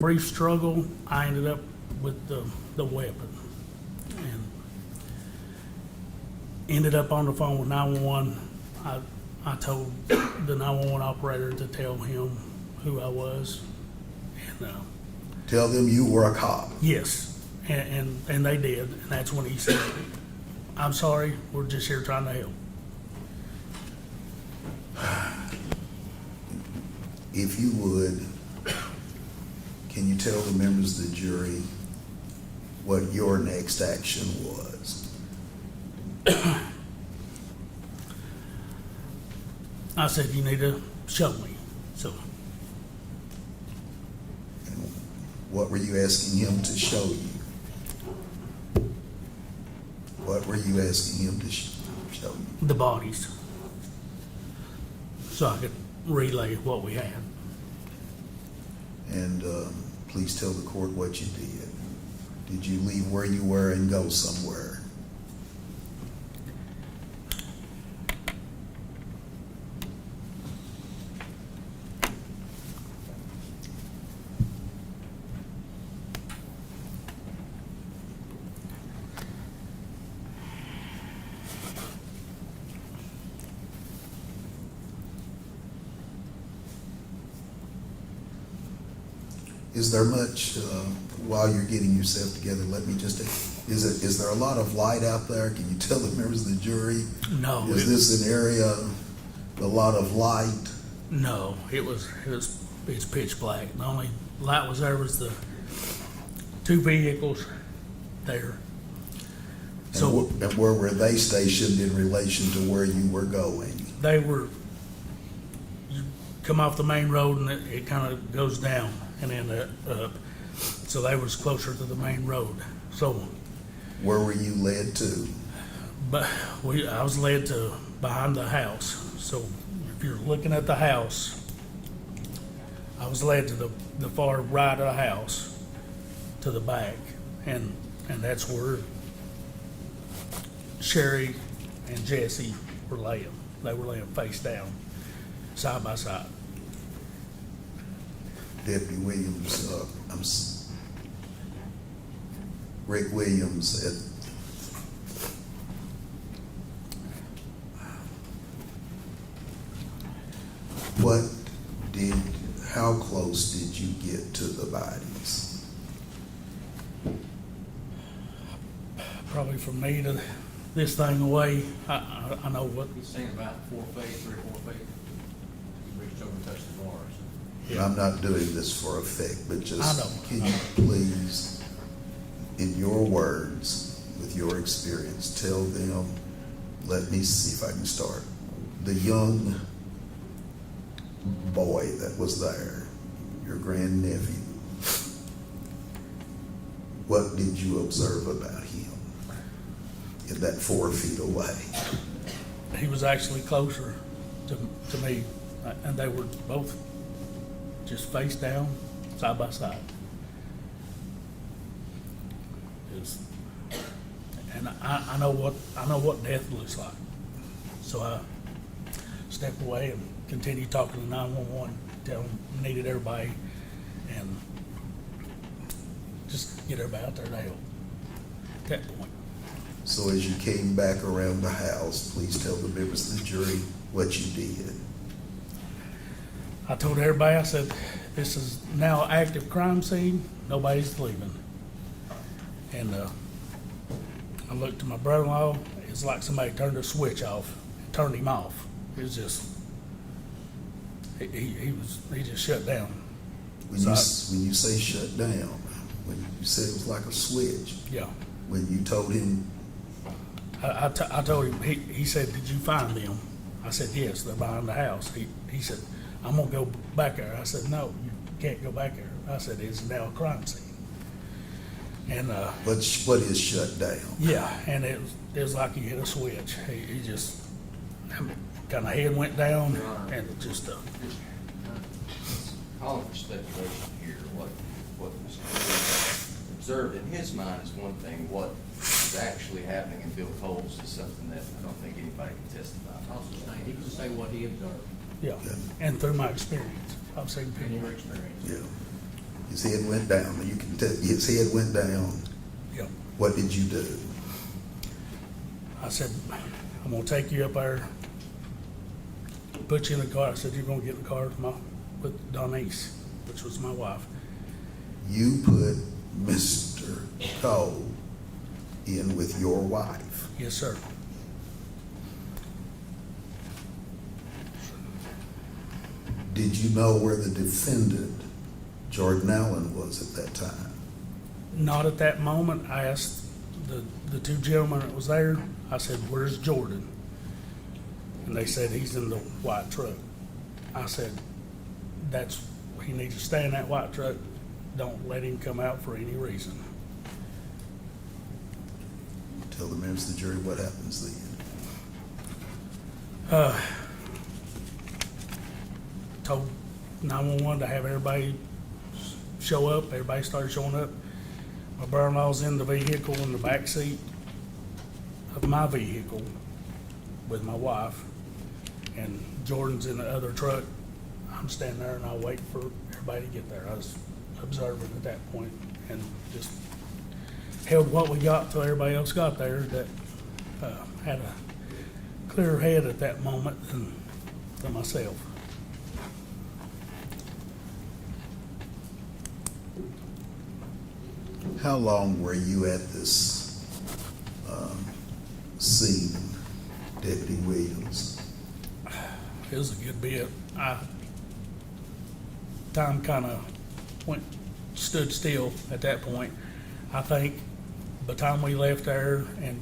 brief struggle, I ended up with the weapon and ended up on the phone with 911. I told the 911 operator to tell him who I was, and Tell them you were a cop. yes, and they did, and that's when he said, "I'm sorry, we're just here trying to help." If you would, can you tell the members of the jury what your next action was? I said, "You need to show me." So And what were you asking him to show you? What were you asking him to show you? the bodies, so I could relay what we had. And please tell the court what you did. Did you leave where you were and go somewhere? Is there much, while you're getting yourself together, let me just, is there a lot of light out there? Can you tell the members of the jury? No, Is this an area, a lot of light? no, it's pitch black. The only light was there was the two vehicles there. So And where were they stationed in relation to where you were going? they were, you come off the main road and it kind of goes down and then up. So they was closer to the main road. So, Where were you led to? but I was led to behind the house. So if you're looking at the house, I was led to the far right of the house to the back. And that's where Sherry and Jesse were laying. They were laying face down, side by side. Deputy Williams, Rick Williams, how close did you get to the bodies? Probably from me to this thing away, I know what. He's saying about 4 feet, 3 or 4 feet. He reached over and touched the bars. And I'm not doing this for effect, but I just, know. can you please, in your words, with your experience, tell them, let me see if I can start, the young boy that was there, your grandnephew, what did you observe about him in that 4 feet away? He was actually closer to me, and they were both just face down, side by side. And I know what death looks like. So I stepped away and continued talking to 911, tell them we needed everybody, and just get everybody out there to help at that point. So as you came back around the house, please tell the members of the jury what you did. I told everybody, I said, this is now an active crime scene, nobody's leaving. And I looked to my brother-in-law, it's like somebody turned a switch off, turned him off. It was just, he just shut down. When you say shut down, when you said it was like a switch, Yeah. when you told him, I told him, he said, did you find them? I said, yes, they're behind the house. He said, I'm gonna go back there. I said, no, you can't go back there. I said, it's now a crime scene. And what is shut down? yeah, and it was like he hit a switch. He just kind of head went down and it just Calling for speculation here, what was observed in his mind is one thing, what is actually happening in Bill Cole's is something that I don't think anybody can testify. He can say what he observed yeah. And through my experience, I've seen in your people. experience. Yeah. His head went down. You can tell his head went down. Yep. What did you do? I said, I'm gonna take you up there, put you in the car. I said, you're gonna get in the car with Donise, which was my wife. You put Mr. Cole in with your wife. Yes, sir. Did you know where the defendant, Jordan Allen, was at that time? Not at that moment. I asked the two gentlemen that was there, I said, where's Jordan? And they said, he's in the white truck. I said, he needs to stay in that white truck. Don't let him come out for any reason. Tell the members of the jury what happens then. Told 911 to have everybody show up. Everybody started showing up. My brother-in-law's in the vehicle in the back seat of my vehicle with my wife, and Jordan's in the other truck. I'm standing there and I wait for everybody to get there. I was observing at that point and just held what we got till everybody else got there that had a clearer head at that moment than myself. How long were you at this scene, Deputy Williams? It was a good bit. Time kind of stood still at that point. I think by the time we left there and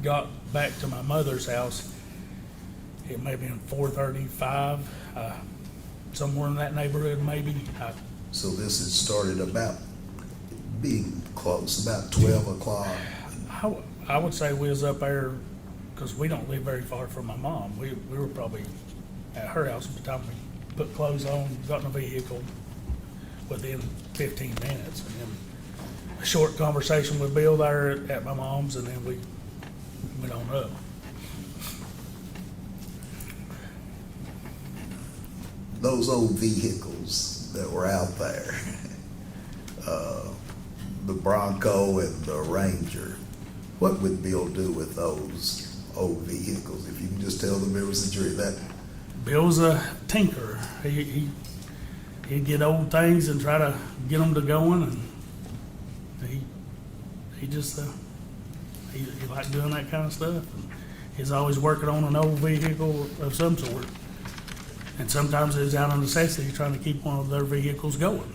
got back to my mother's house, it may have been 4:35, somewhere in that neighborhood maybe. So this had started about being close, about 12 o'clock. I would say we was up there, because we don't live very far from my mom. We were probably at her house by the time we put clothes on, got in the vehicle within 15 minutes. And then a short conversation with Bill there at my mom's, and then we went on up. Those old vehicles that were out there, the Bronco and the Ranger, what would Bill do with those old vehicles? If you can just tell the members of the jury that. Bill's a tinkerer. He'd get old things and try to get them to going, and he just he liked doing that kind of stuff. And he's always working on an old vehicle of some sort, and sometimes it's out of necessity trying to keep one of their vehicles going.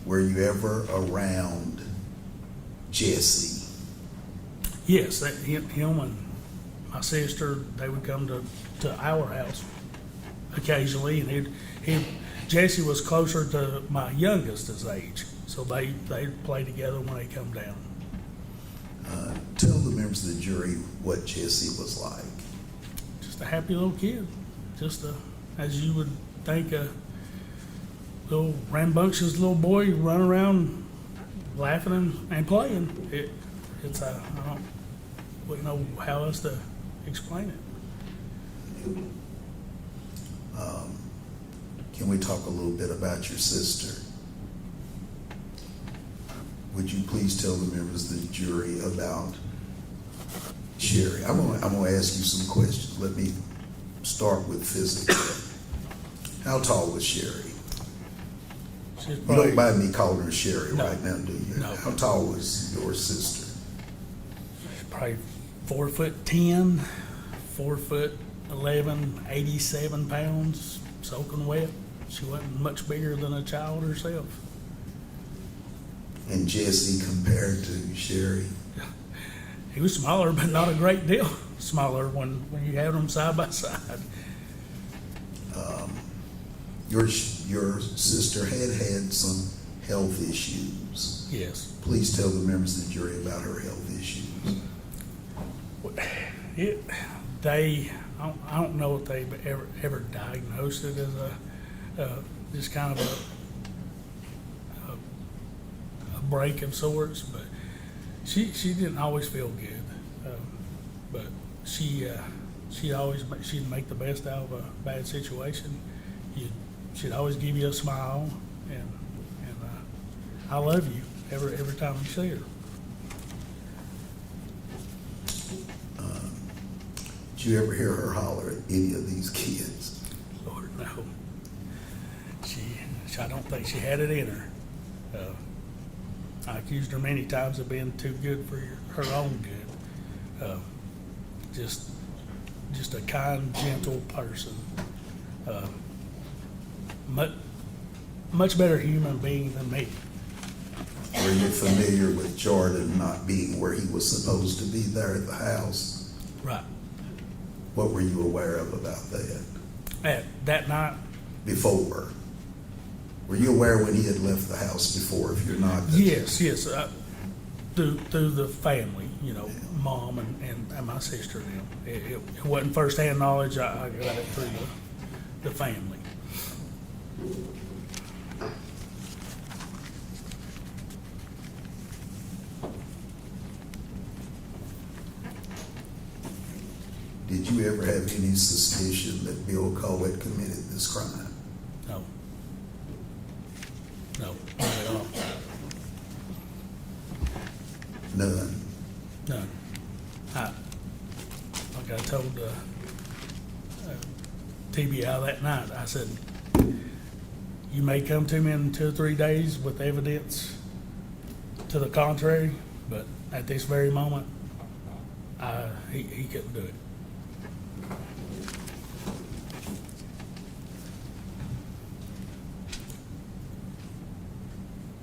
Were you ever around Jesse? Yes, him and my sister, they would come to our house occasionally, and Jesse was closer to my youngest's age, so they play together when they come down. Tell the members of the jury what Jesse was like. Just a happy little kid, as you would think a little rambunctious little boy run around laughing and playing. I wouldn't know how else to explain it. Can we talk a little bit about your sister? Would you please tell the members of the jury about Sherry? I'm going to ask you some questions. Let me start with physics. How tall was Sherry? She's You probably, don't mind me calling her Sherry No. right now, do you? No. How tall was your sister? probably 4'10", 4'11", 87 pounds, soaking wet. She wasn't much bigger than a child herself. And Jesse compared to Sherry? He was smaller, but not a great deal smaller when you had them side by side. Your sister had some health issues. Yes. Please tell the members of the jury about her health issues. I don't know if they've ever diagnosed it as just kind of a break of sorts, but she didn't always feel good. But she'd make the best out of a bad situation. she'd always give you a smile, and I love you every time you see her. Did you ever hear her holler at any of these kids? Lord, no. I don't think she had it in her. I accused her many times of being too good for her own good. Just a kind, gentle person. Much better human being than me. Were you familiar with Jordan not being where he was supposed to be there at the house? Right. What were you aware of about that At that night, before? Were you aware when he had left the house before? If you're not, yes. Through the family, mom and my sister and them. It wasn't firsthand knowledge. I got it through the family. did you ever have any suspicion that Bill Colwitt committed this crime? No, not at all. None. None. Like I told TBI that night, I said, you may come to me in 2 or 3 days with evidence to the contrary, but at this very moment, he couldn't do it.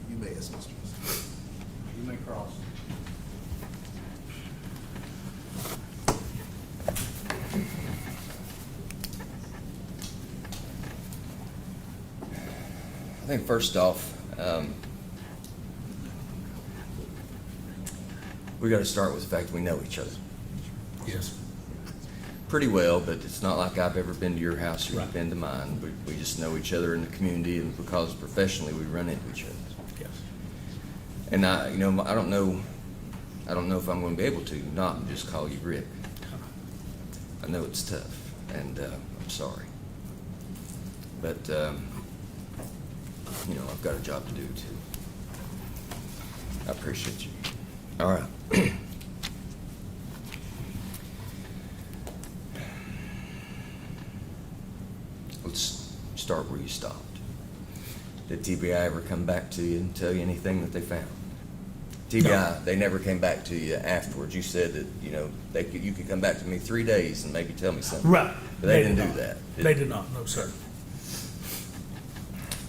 You may ask, Mr. President. You may cross. I think first off, we got to start with the fact that we know each other Yes. pretty well, but it's not like I've ever been to your house or Right. you've been to mine. We just know each other in the community, and because professionally we run into each other. Yes. And I don't know if I'm going to be able to not just call you Rick. I know it's tough, and I'm sorry, but I've got a job to do too. I appreciate you. All right. Let's start where you stopped. Did TBI ever come back to you and tell you anything that they found? TBI, No. they never came back to you afterwards. You said that, you could come back to me 3 days and maybe tell me something. Right. But they didn't did do not. that. They did not, no, sir.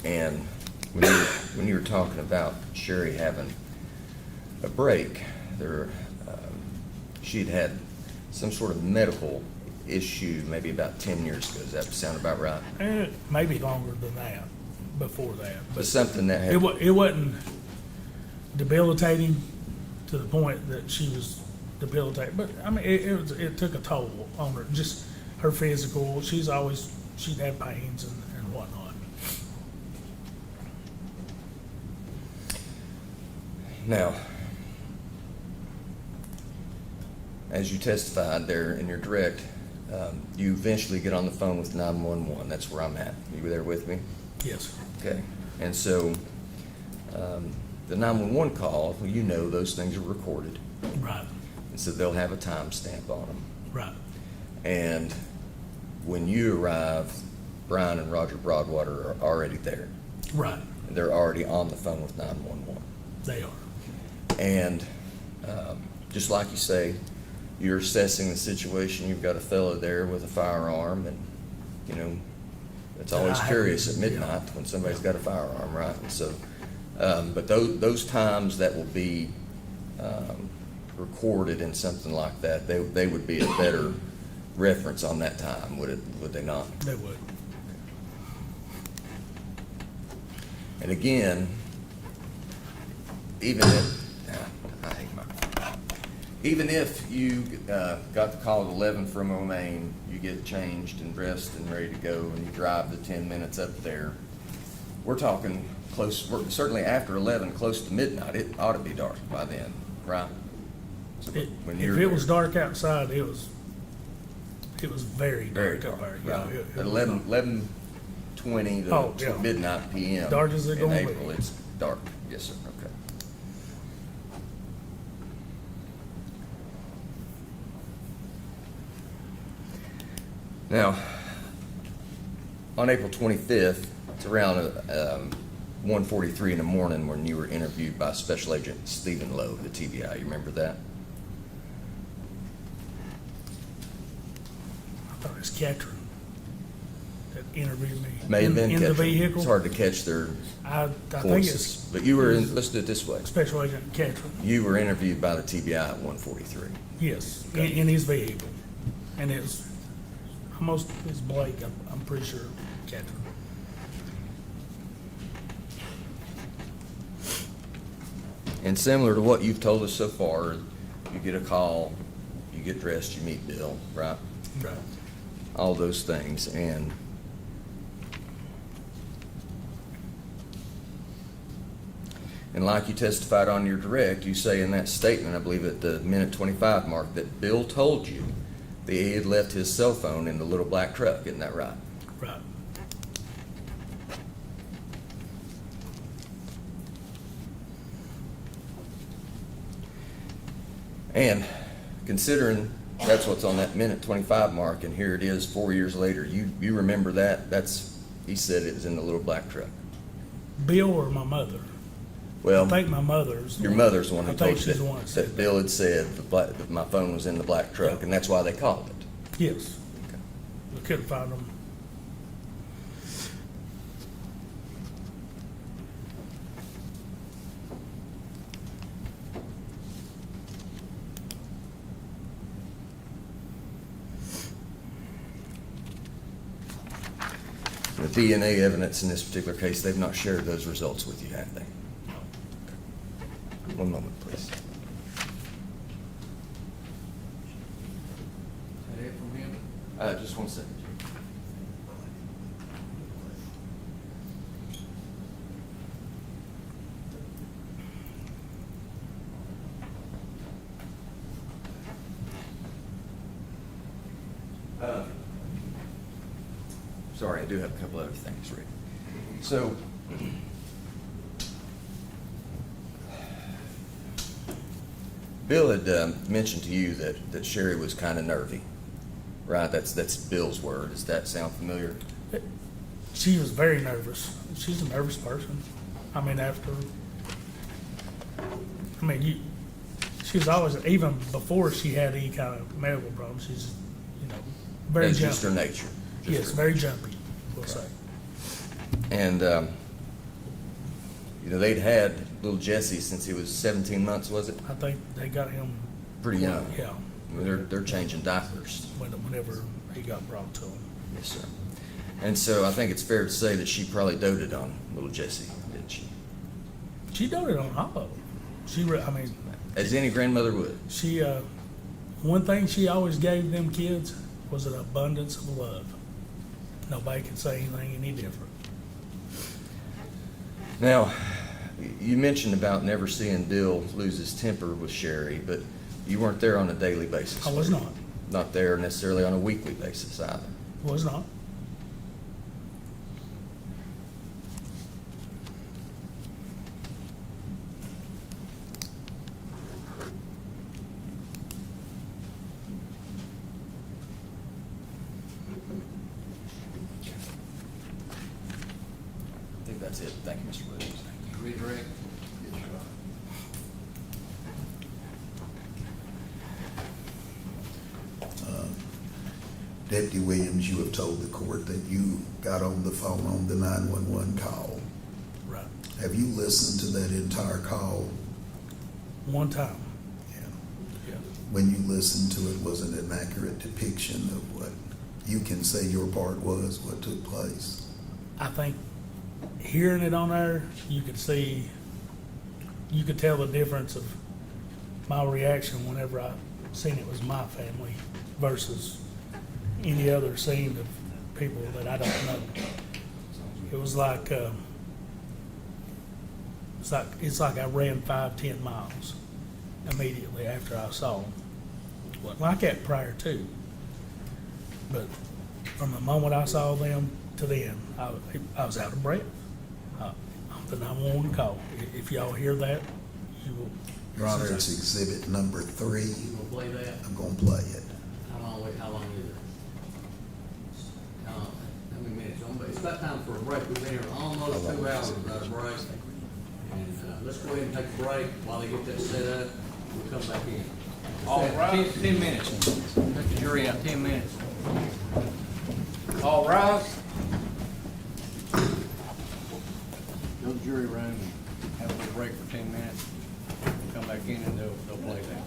And when you were talking about Sherry having a break, she'd had some sort of medical issue maybe about 10 years ago. Does that sound about right? Maybe longer than that, before that. But something that had, It wasn't debilitating to the point that she was debilitated, but I mean, it took a toll on her, just her physical. She'd had pains and whatnot. now, as you testified there in your direct, you eventually get on the phone with 911. That's where I'm at. You were there with me? Yes. Okay. And so the 911 call, well, those things are recorded. Right. And so they'll have a timestamp on them. Right. And when you arrive, Brian and Roger Broadwater are already there. Right. They're already on the phone with 911. They are. And just like you say, you're assessing the situation. You've got a fellow there with a firearm, and it's always curious at midnight when somebody's got a firearm, right? And so, but those times that will be recorded in something like that, they would be a better reference on that time, would they not? They would. And again, even if you got the call at 11 from Romaine, you get changed and dressed and ready to go, and you drive the 10 minutes up there, we're talking certainly after 11, close to midnight. It ought to be dark by then, right? So If you're it was there. dark outside, it was very Very dark dark, up there. right. It At was 11, 20 to Oh, yeah. midnight PM. Dark as it In gonna be. April, it's dark. Yes, sir. Okay. Now, on April 25th, it's around 1:43 in the morning when you were interviewed by Special Agent Stephen Lowe, the TBI. You remember that? I thought it was Catherine that interviewed me. May have been In the Ketchum. vehicle. It's hard to catch their I think voices. it's But you were in, let's do it this way. Special Agent Catherine. You were interviewed by the TBI at 1:43. Yes, in his vehicle. And it's almost, it's Blake, I'm pretty sure, Catherine. And similar to what you've told us so far, you get a call, you get dressed, you meet Bill, right? Right. All those things. And like you testified on your direct, you say in that statement, I believe at the minute 25 mark, that Bill told you that he had left his cell phone in the little black truck. Isn't that right? Right. And considering that's what's on that minute 25 mark, and here it is 4 years later, you remember that? He said it was in the little black truck. Bill or my mother? Well, I think my mother's. your mother's the one who I think told you she's the one that said that Bill had said that my phone was in the black truck, and that's why they called it. Yes. Okay. We couldn't find them. The DNA evidence in this particular case, they've not shared those results with you, have they? One moment, please. Is that it from him? Just 1 second. Sorry, I do have a couple other things, Rick. So, Bill had mentioned to you that Sherry was kind of nervy, right? That's Bill's word. Does that sound familiar? She was very nervous. She's a nervous person. I mean, she was always, even before she had any kind of medical problems, she's, very That's jumpy. just her nature. Just Yes, her- very jumpy, we'll say. And, they'd had little Jesse since he was 17 months, was it? I think they got him. Pretty young. Yeah, I mean, they're changing diapers. whenever he got brought to him. Yes, sir. And so I think it's fair to say that she probably doted on little Jesse, didn't she? She doted on all of them. As any grandmother would. She, one thing she always gave them kids was an abundance of love. Nobody could say anything any different. Now, you mentioned about never seeing Bill lose his temper with Sherry, but you weren't there on a daily basis. I was were you? not. Not there necessarily on a weekly basis either. Was not. I think that's it. Thank you, Mr. Williams. Redirect? Deputy Williams, you have told the court that you got on the phone on the 911 call. Right. Have you listened to that entire call? One time. Yeah. Yeah. When you listened to it, was it an accurate depiction of what you can say your part was, what took place? I think hearing it on there, you could tell the difference of my reaction whenever I seen it was my family versus any other scene of people that I don't know. It was like, it's like I ran 5-10 miles immediately after I saw them. Wasn't like that prior to, but from the moment I saw them to the end. I was out of breath. The 911 call. If y'all hear that, you will. Your Honor, it's exhibit number 3. You gonna play that? I'm gonna play it. How long is it? How many minutes? It's about time for a break. We've been here almost 2 hours without a break. And, let's go ahead and take a break while they get that set up. We'll come back in. All right. 10 minutes. Let the jury out, 10 minutes. All rise. Go to the jury room and have a little break for 10 minutes. Come back in and they'll play that.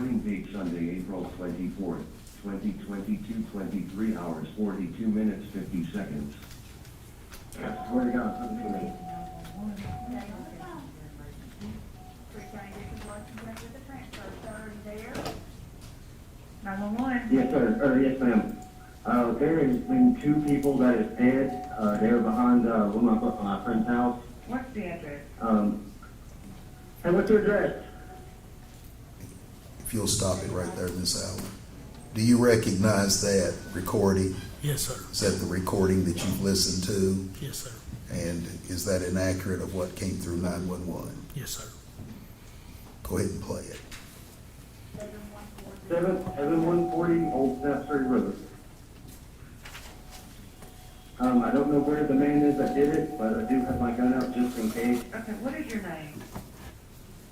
Recording date Sunday, April 24th, 2022, 23 hours, 42 minutes, 50 seconds. Swear to God, something for me. Yes, sir, yes, ma'am. There has been two people that is dead, they're behind, one of my friend's house. What's the address? Hey, what's your address? If you'll stop it right there, Miss Allen. Do you recognize that recording? Yes, sir. Is that the recording that you've listened to? Yes, sir. And is that inaccurate of what came through 911? Yes, sir. Go ahead and play it. 7140 Old Snapsbury Road. I don't know where the man is that did it, but I do have my gun out just in case. Okay, what is your name?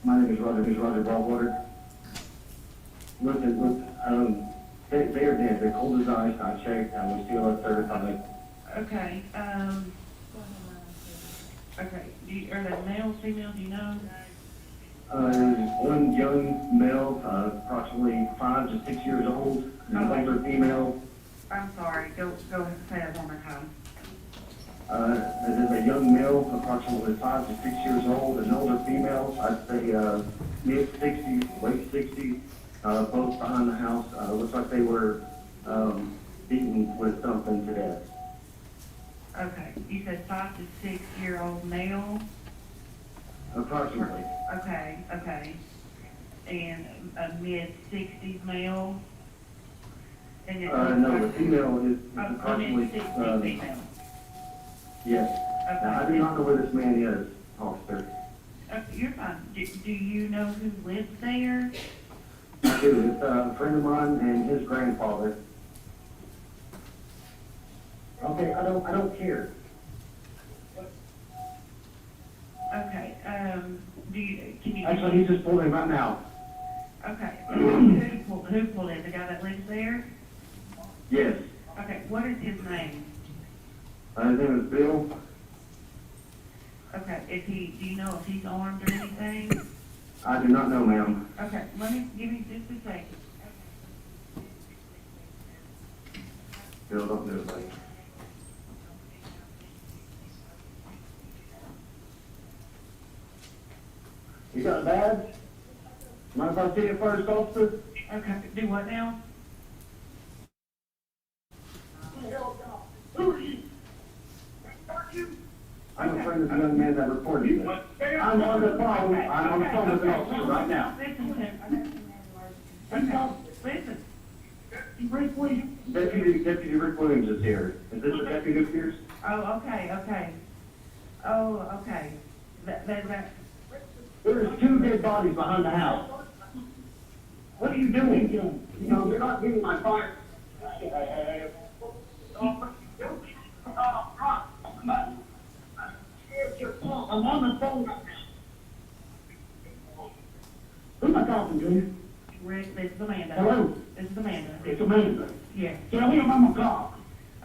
My name is Roger Ballwater. Listen, they are dead. They're cold as ice. I checked, and we still have certified. Okay, okay, are they male, female, do you know? One young male, approximately 5 to 6 years old, and an older female. I'm sorry, go ahead and say that one more time. It is a young male, approximately 5 to 6 years old, an older female, I'd say mid-60s, late 60s, both behind the house. Looks like they were beaten with something to death. Okay, you said 5 to 6 year old male? Approximately. Okay, and a mid-60s male? And No, the female is Oh, approximately, mid-60s female. yes. Now, I do not know where this man is, officer. You're fine. Do you know who lives there? I do. It's a friend of mine and his grandfather. Okay, I don't care. Okay, can you? Actually, he's just pulling right now. Okay, who pulled in? The guy that lives there? Yes. Okay, what is his name? His name is Bill. Okay, do you know if he's armed or anything? I do not know, ma'am. Okay, give me just a second. Bill, don't do it, buddy. You got a badge? Mind if I see it first, officer? Okay, do what now? I'm a friend of the young man that reported this. I'm on the phone. I'm on the phone with the officer right now. Listen to listen. Deputy Rick Williams is here. Is this the deputy Pierce? Oh, okay. Oh, okay. That. There's 2 dead bodies behind the house. What are you doing? You know, you're not getting my fire. I'm on the phone right now. Who am I talking to? Rick, this is Amanda. Hello? This is Amanda. It's Amanda. Yes. Tell him I'm a cop.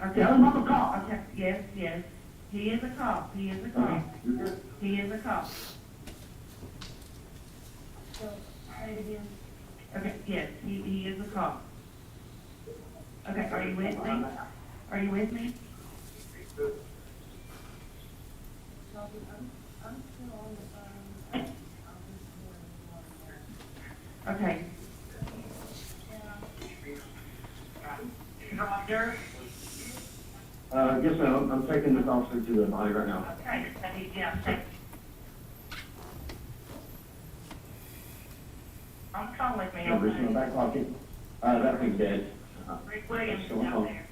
Okay. Tell him I'm a cop. Okay, yes. He is a cop. He is a Okay, cop. you're good. He is a cop. Okay, yes, he is a cop. Okay, are you with me? Are you with me? Okay. Yes, ma'am. I'm taking this officer to the body right now. Okay, yeah. I'm calling with me. No, reach in my back pocket. That thing's dead. Rick Williams is What's going out on? there.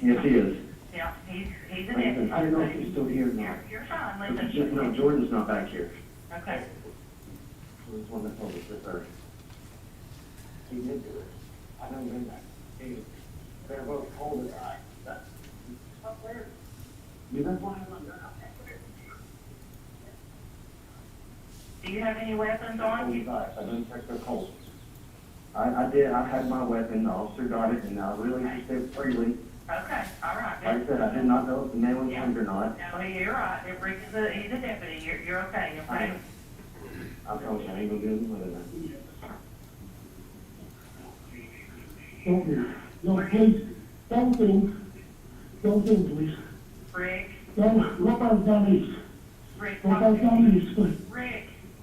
Yes, he is. Yeah, he's a Listen, I don't know if deputy. he's still here or not. You're fine, No, listen. Jordan's not back here. Okay. He's the one that told us this earth. He did do it. I know him that. They're both cold as ice. You been flying on that? Do you have any weapons on you? Cold as ice. I didn't check their cold. I did. I had my weapon. The officer got it, and I released it freely. Okay, all right. Like I said, I did not know if the man was armed or not. No, you're right. If Rick is he's a deputy. You're okay, okay? I promise you, I ain't gonna do anything with it. No, please, don't do, please. Rick, Don't, look out down east. Rick, Look talk out to down me. east, please.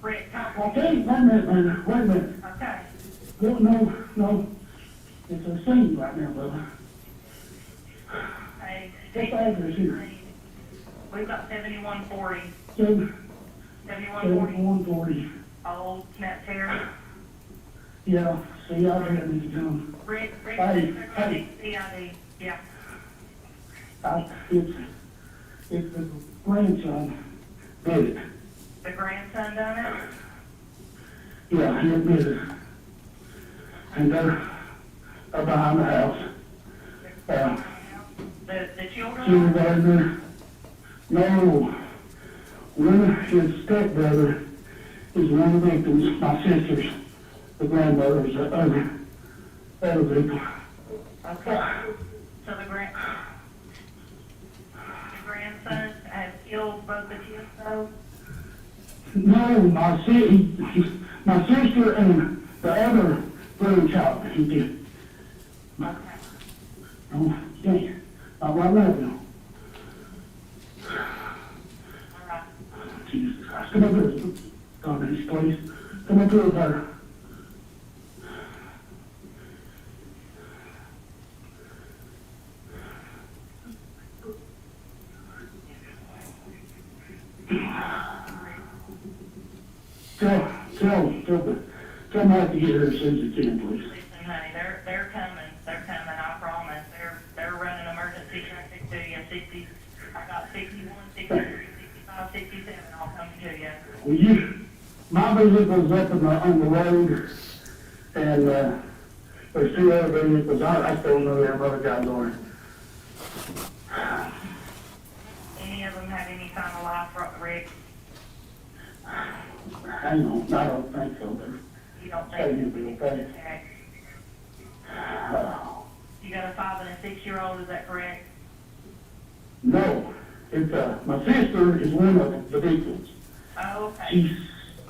Rick, talk to Okay, me. wait a minute, man, wait a minute. Okay, No, it's a scene right now, brother. hey, What's the address here? we've got 7140, 7140, 7140. Old Snap Terrace. Yeah, see, I didn't need to come. Rick, Hey, hey. PID, yeah. It's the grandson did it. The grandson done it? Yeah, he admitted it. And they're behind the house. The children? Kindergartner, no, one, his stepbrother is one of the victims, my sister's, the grandmother's the other victim. Okay. So the grandson has killed both of you, so? No, my sister and the other grandchild, he did. Okay. No, yeah, not right now. All right. Jesus Christ, come up here, comments, please. Come up here with her. Tell Mike to get her as soon as he can, please. Listen, honey, they're coming, I promise. They're running emergency traffic to you, 60, I got 61, 63, 65, 67, all coming to you. Well, my vehicle's up on the road, and, there's two other vehicles, I still know there are other guys on it. Any of them have any sign of life, Rick? Hang on, I don't think so, but, You don't Hey, think? you'll be okay. Okay. You got a 5 and a 6-year-old, is that correct? no, it's, my sister is one of the victims. Oh, okay. She's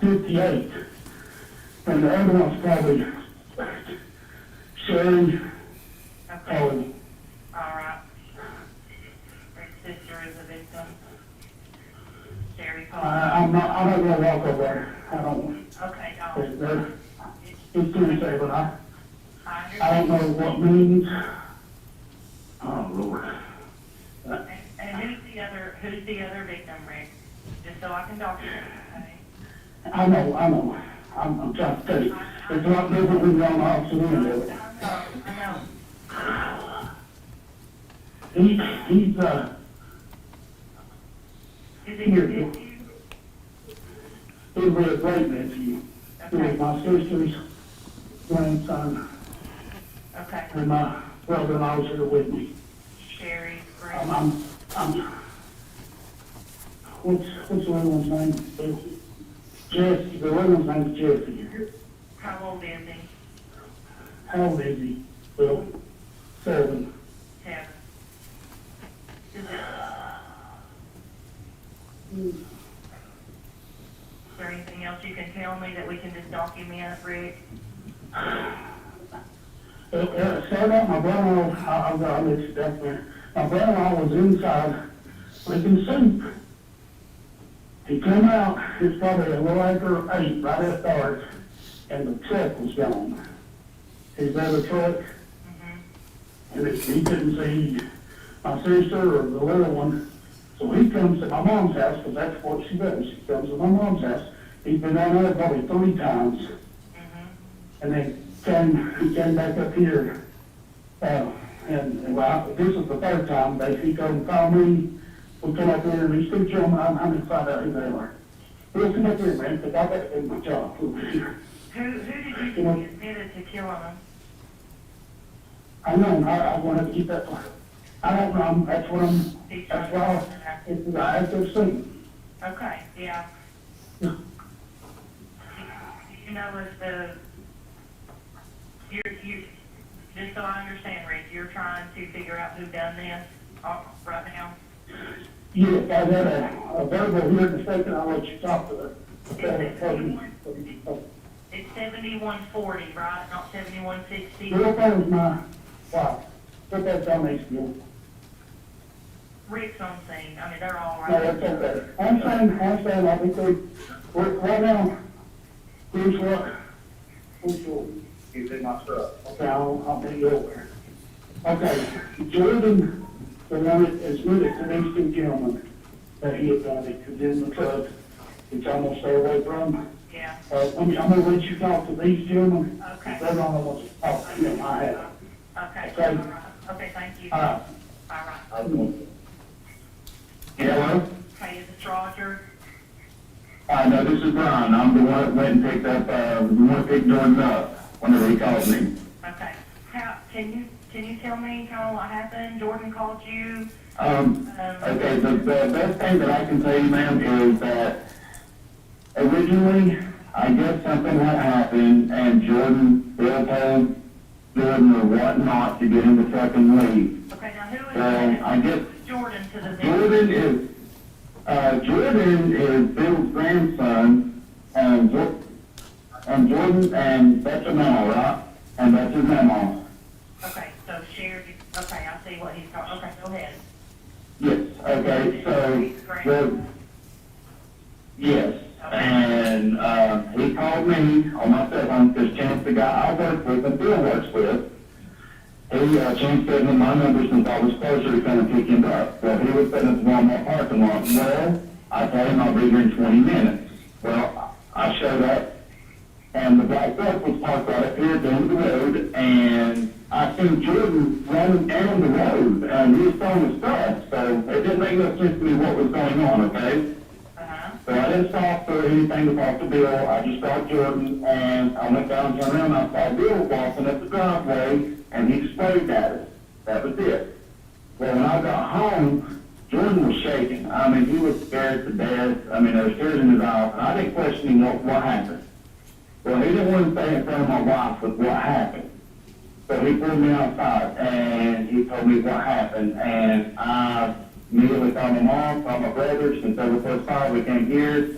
58, and the other one's probably Sherry Okay, Colley. all right. Rick's sister is a victim. Sherry Cole. I'm not gonna walk over there, I don't, Okay, it's too safe, but I I don't understand. know what means. Oh, Lord. And who's the other victim, Rick? Just so I can document it, okay? I know, I'm trying to tell you, it's a lot different when you're on the opposite end of it. I know. He's, Is it your nephew? he's a great nephew. He was Okay, my sister's grandson, okay. and my brother-in-law was here with me. Sherry, I'm, what's the other one's name? Jesse, the other one's name is Jesse. how old is he? How old is he? Well, 7. 7. Is there anything else you can tell me that we can just document, Rick? Start out, my brother-in-law, I'll let you down there. My brother-in-law was inside making soup. He come out, it's probably a little after 8, right at dark, and the truck was gone. His other truck, and he couldn't see my sister or the little one. So he comes to my mom's house, because that's what she does. She comes to my mom's house. He's been down there probably 3 times. And then he came back up here. And well, this is the 3rd time that he come and call me. We come up here and these 2 gentlemen, I'm going to find out who they are. We'll come up here, man, because I got to do my job over here. Who did you think admitted to killing him? I know, I wanted to keep that part. I don't know, that's why it's the active scene. Okay, yeah. Yeah. You know, if you, just so I understand, Rick, you're trying to figure out who done this right now? Yes, I had a verbal here in a second, I'll let you talk to her. It's 7140, right? Not 7160? Bill phone's my wife. Put that on next to you. Rick's on scene. I mean, they're all No, right. that's okay. I'm saying, I'll be through. Right now, here's who's your, he's in my truck. Okay, I'll bring you over. Okay, Jordan, the one that is with it, the next two gentlemen, that he had done it, because in the truck, it's almost there away from. Yeah. I'm gonna let you talk to these gentlemen. Okay. They're the only ones to talk to them, I have. Okay. Okay. All right. Okay, thank you. All right. Hello? Okay, is this Roger? No, this is Brian. I'm the one that went and picked up, the one that picked Jordan up whenever he called me. Okay. Can you tell me kind of what happened? Jordan called you? Okay, the best thing that I can tell you, ma'am, is that originally, I guess something had happened and Bill told Jordan or whatnot to get in the truck and leave. Okay, now who is So, that? I guess Jordan to the vehicle? Jordan is Bill's grandson, and Jordan, and that's a mama, right? And that's his mama. Okay, so shared, okay, I see what he's talking, okay, go ahead. Yes, okay, so, yes, and, he called me on my cell phone, because Chance, the guy I work with and Bill works with, Chance gave me my number since I was closer to come and pick him up. Well, he was sitting at the Walmart parking lot. Well, I told him I'll be here in 20 minutes. Well, I showed up, and the black bus was parked right up here at the end of the road, and I seen Jordan running down the road, and he was throwing his stuff, so it didn't make no sense to me what was going on, okay? So I didn't stop for anything to talk to Bill. I just saw Jordan, and I went down and turned around, and I saw Bill walking up the driveway, and he sprayed at us. That was it. Well, when I got home, Jordan was shaking. I mean, he was scared to death. I mean, there was tears in his eyes, and I didn't question him what happened. Well, he didn't want to stay in front of my wife with what happened. So he pulled me outside, and he told me what happened, and I immediately called my mom, called my brother. Since they were close by, we came here,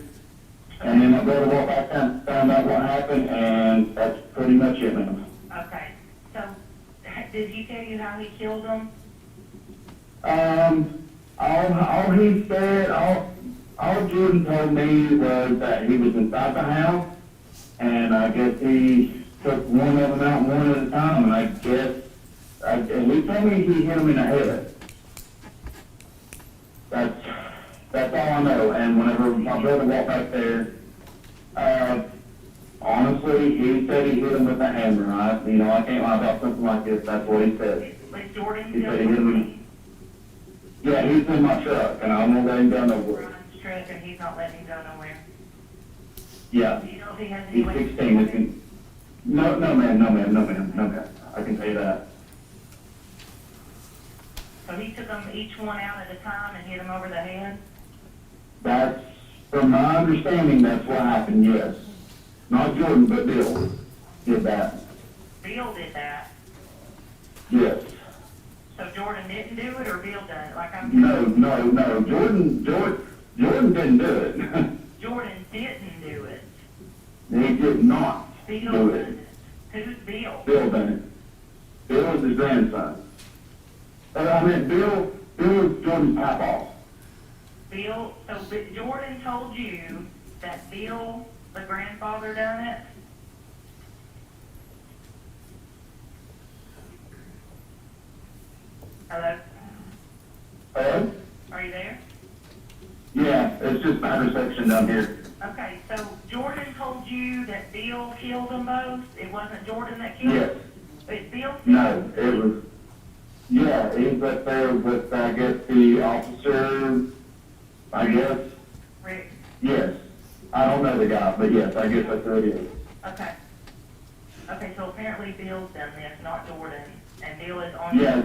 and then my brother walked back down, found out what happened, and that's pretty much it, ma'am. Okay, so, did he tell you how he killed him? All he said, all Jordan told me was that he was inside the house, and I guess he took one of them out one at a time, and I guess, and he told me he hit him in the head. That's all I know, and whenever my brother walked back there, honestly, he said he hit him with a hammer. I can't lie about something like this, that's what he said. Was Jordan He still said he hit him. Yeah, he's in my truck, and I'm gonna let him go nowhere. Brian's truck and he's not letting him go nowhere? Yeah, Do you know if he has any he's way? 16. No, ma'am. I can tell you that. So he took them each one out at a time and hit them over the head? That's, from my understanding, that's what happened, yes. Not Jordan, but Bill did that, Bill did that? yes. So Jordan didn't do it or Bill done it? Like I'm. No, Jordan didn't do it. Jordan didn't do it. He did not Bill do done it. it. Who's Bill? Bill done it. Bill is his grandson. Bill is Jordan's papa. Bill, so Jordan told you that Bill, the grandfather, done it? Hello? Hello? Are you there? Yeah, it's just my intersection down here. Okay, so Jordan told you that Bill killed them both? It wasn't Jordan that killed Yes. them? But Bill? No, it was, yeah, he was up there with, I guess, the officer, I guess. Rick? Yes. I don't know the guy, but yes, I guess that's who it is. Okay. Okay, so apparently Bill's done this, not Jordan, and Bill is on. Yeah,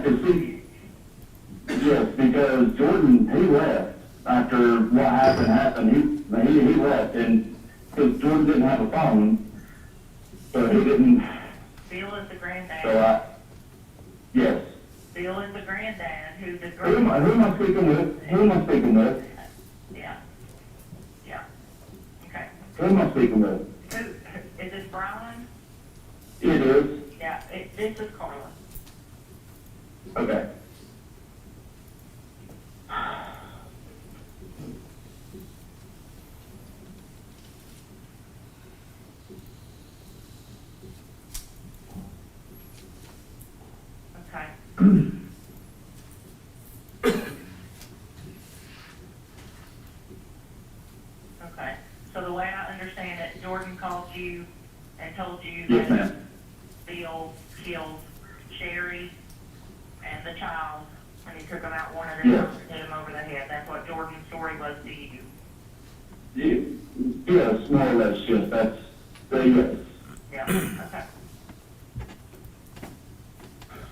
yes, because Jordan, he left after what happened. He left, and because Jordan didn't have a phone, so he didn't. Bill is the granddad. So yes. Bill is the granddad, who's the Who am I speaking with? Yeah. Yeah. Okay. Who am I speaking with? Who, is this Brian? It is? Yeah, this is Carla. Okay. Okay. Okay, so the way I understand it, Jordan called you and told you Yes, that ma'am. Bill killed Sherry and the child when he took them out one at a Yes. time and hit him over the head. That's what Jordan's story was to you. Yes, more or less, yes, that's, yes. Yeah, okay.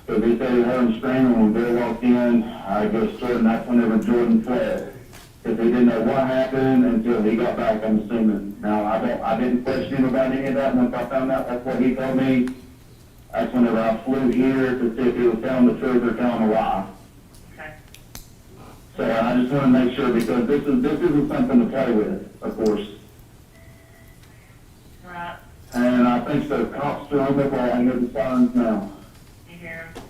So they said he heard him screaming when Bill walked in. I guess Jordan, that's whenever Jordan fled. Because he didn't know what happened until he got back, I'm assuming. Now, I didn't question him about any of that. Once I found out that's what he told me, that's whenever I flew here to see if he was telling the truth or telling a lie. Okay. So I just want to make sure because this isn't something to play with, of course. Right, And I think the cops are on the way. I hear the sirens now. you hear him?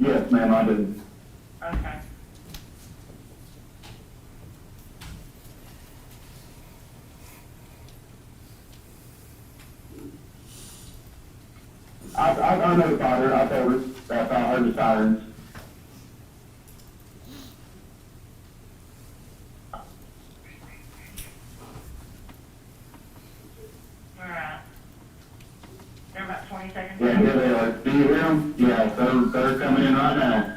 Yes, ma'am, I do. Okay. I notified her. I told her that I heard the sirens. All right. They're about 20 seconds Yeah, out. here they are. Do you hear them? Yeah, they're coming in right now. Okay.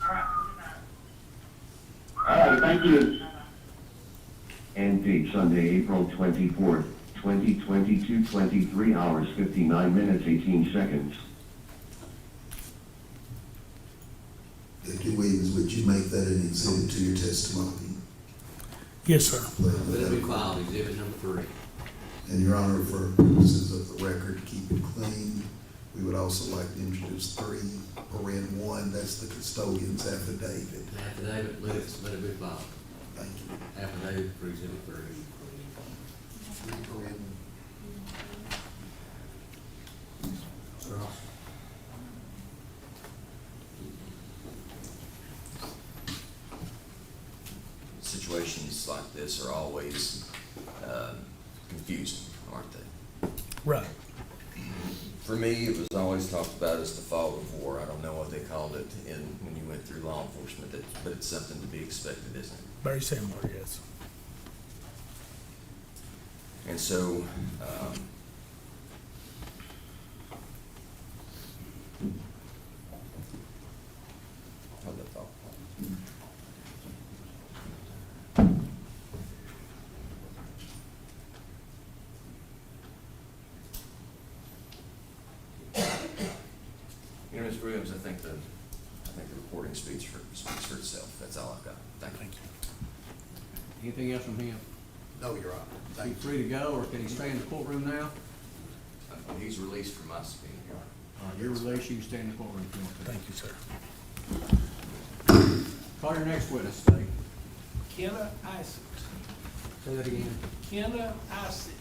All right, good night. All right, thank you. Bye-bye. End date Sunday, April 24th, 2022, 23 hours, 59 minutes, 18 seconds. Deputy Williams, would you make that an exhibit to your testimony? Yes, sir. Let it be filed, exhibit number 3. And Your Honor, for purposes of the record, to keep it clean, we would also like to introduce 3(1), that's the custodian's affidavit. Affidavit, let it be filed. Thank you. Affidavit for exhibit 3. Situations like this are always confusing, aren't they? Right. For me, it was always talked about as the fog of war. I don't know what they called it when you went through law enforcement, but it's something to be expected, isn't it? Very similar, yes. And so, how'd that thought? You know, Ms. Williams, I think the reporting speaks for itself. That's all I've got. Thank you. Anything else from him? No, Your Honor. Is he Thank you. free to go, or can he stay in the courtroom now? He's released from my subpoena, Your Honor. All right, your release, you can stay in the courtroom if you want to. Thank you, sir. Call your next witness, Steve. Kenna Icet. Say that again. Kenna Icet.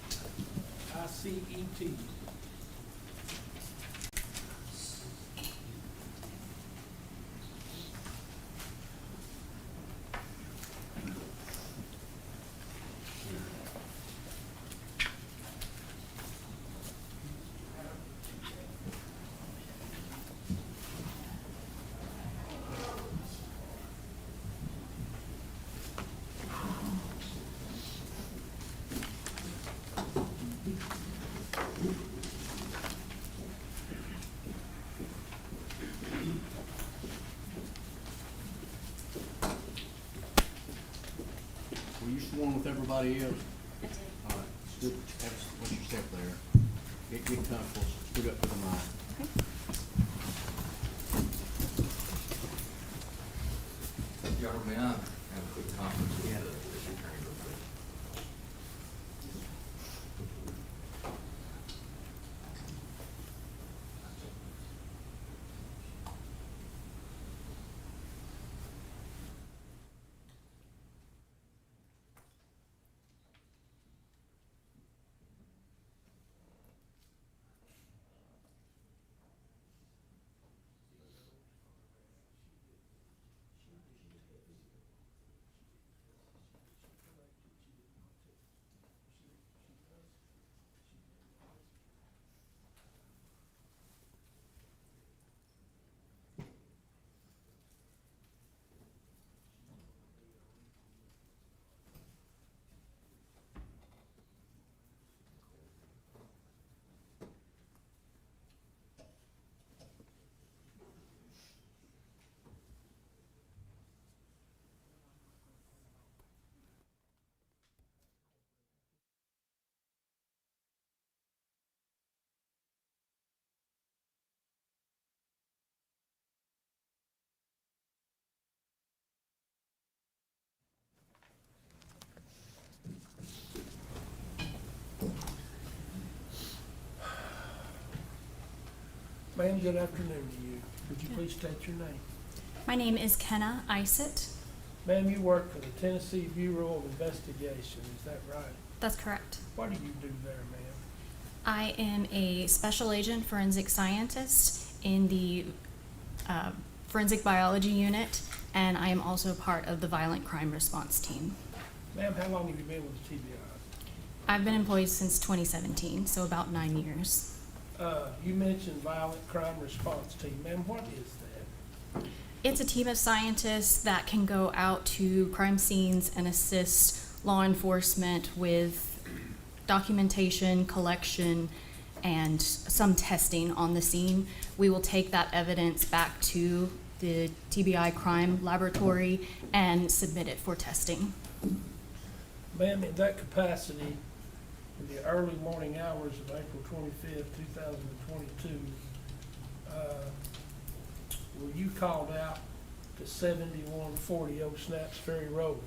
I-C-E-T. Were you sworn with everybody else? All right, what's your step there? Get comfortable, scoot up to the mic. Your Honor, may I have a quick conference with the district attorney real quick? Ma'am, good afternoon to you. Would you please state your name? My name is Kenna Isett. Ma'am, you work for the Tennessee Bureau of Investigation, is that right? That's correct. What do you do there, ma'am? I am a special agent forensic scientist in the forensic biology unit, and I am also part of the violent crime response team. Ma'am, how long have you been with the TBI? I've been employed since 2017, so about 9 years. You mentioned violent crime response team. Ma'am, what is that? It's a team of scientists that can go out to crime scenes and assist law enforcement with documentation, collection, and some testing on the scene. We will take that evidence back to the TBI crime laboratory and submit it for testing. Ma'am, in that capacity, in the early morning hours of April 25th, 2022, were you called out to 7140 Old Snaps Ferry Road?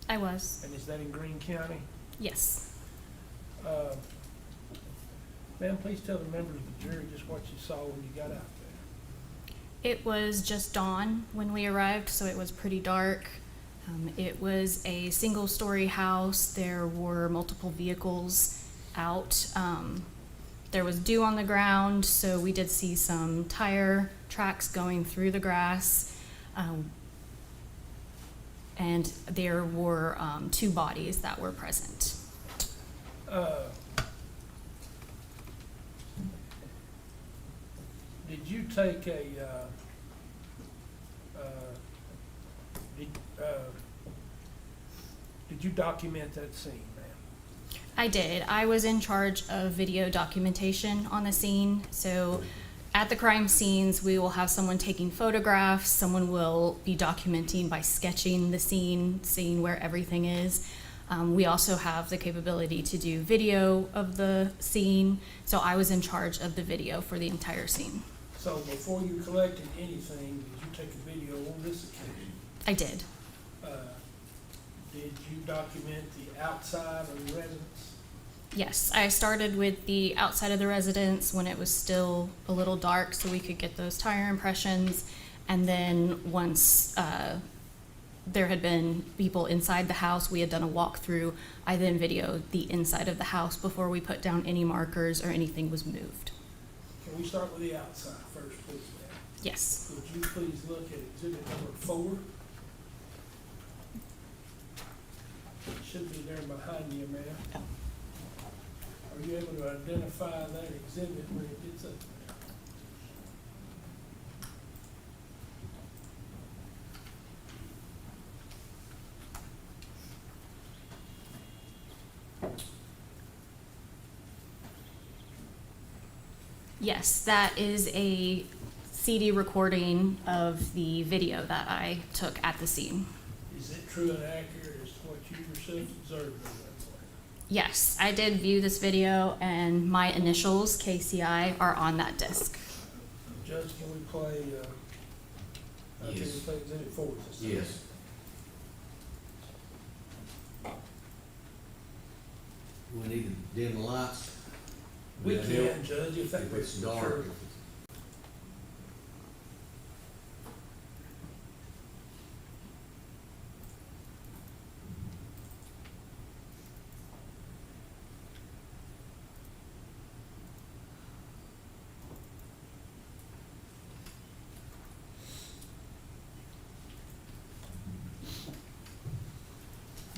I was. And is that in Greene County? Yes. Ma'am, please tell the members of the jury just what you saw when you got out there. It was just dawn when we arrived, so it was pretty dark. It was a single-story house. There were multiple vehicles out. There was dew on the ground, so we did see some tire tracks going through the grass. And there were 2 bodies that were present. Did you take a, did you document that scene, ma'am? I did. I was in charge of video documentation on the scene. So at the crime scenes, we will have someone taking photographs. Someone will be documenting by sketching the scene, seeing where everything is. We also have the capability to do video of the scene. So I was in charge of the video for the entire scene. So before you collected anything, did you take a video on this occasion? I did. Did you document the outside of the residence? Yes, I started with the outside of the residence when it was still a little dark so we could get those tire impressions. And then once there had been people inside the house, we had done a walkthrough. I then videoed the inside of the house before we put down any markers or anything was moved. Can we start with the outside first, please, ma'am? Yes. Would you please look at exhibit number 4? It should be there behind you, ma'am. Oh. Are you able to identify that exhibit when it gets up there? Yes, that is a CD recording of the video that I took at the scene. Is it true and accurate as to what you yourself observed in that way? Yes, I did view this video and my initials, KCI, are on that disc. Judge, can we play, can we Yes. play exhibit 4 this time? Yes. We need to dim the lights. We Would that help? can, Judge, if that If makes it's it dark. sure.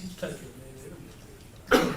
Just take it, man, it'll get there.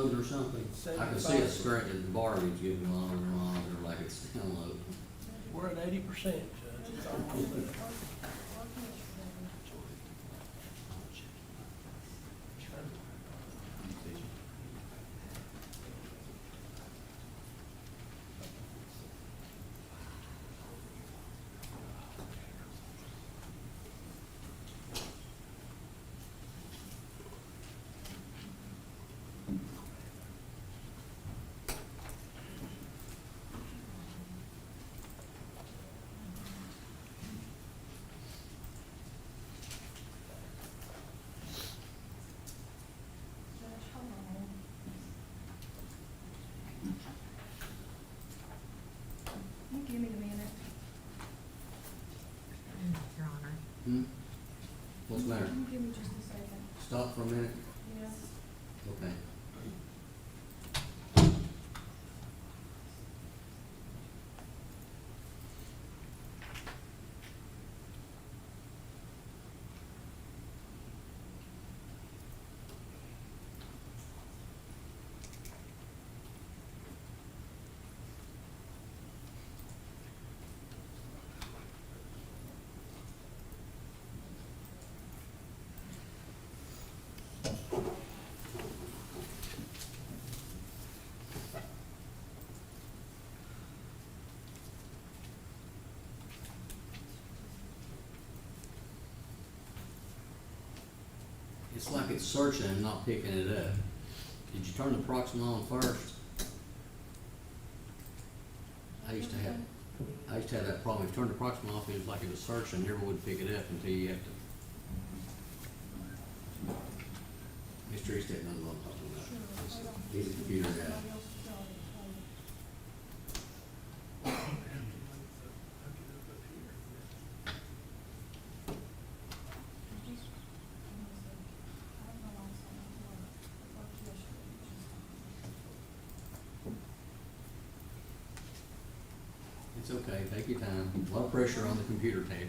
loading or something? I can see it straight at the bargains getting longer and longer, like it's unloading. We're at 80%, Judge. It's almost there. Give me a minute. Your Honor. Hmm? What's the matter? Give me just a second. Stop for a minute? Yes. Okay. It's like it's searching and not picking it up. Did you turn the Proxima on first? I used to have that problem. If you turned the Proxima off, it was like it was searching, never would pick it up until you have to. Mr. Easton knows what I'm talking about. He's a computer guy. It's okay, take your time. A lot of pressure on the computer tape.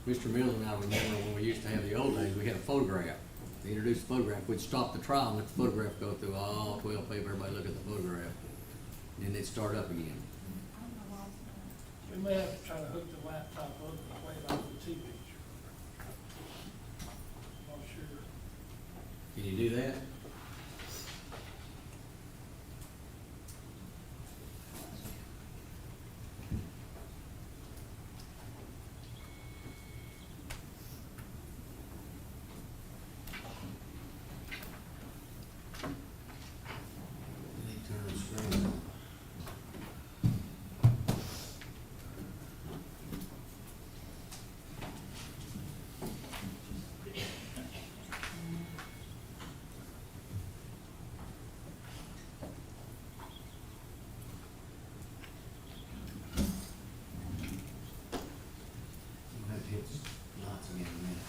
Mr. Mills and I remember when we used to have the old days, we had a photograph. They introduced a photograph. We'd stop the trial and let the photograph go through all 12 people, everybody look at the photograph. And then they'd start up again. We may have to try to hook the laptop up and play it off the TV. Not sure. Can you do that? Let me turn the screen on. We'll have to hit lots again in a minute.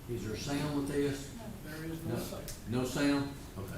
Is there sound with this? There is no sound. No sound? Okay.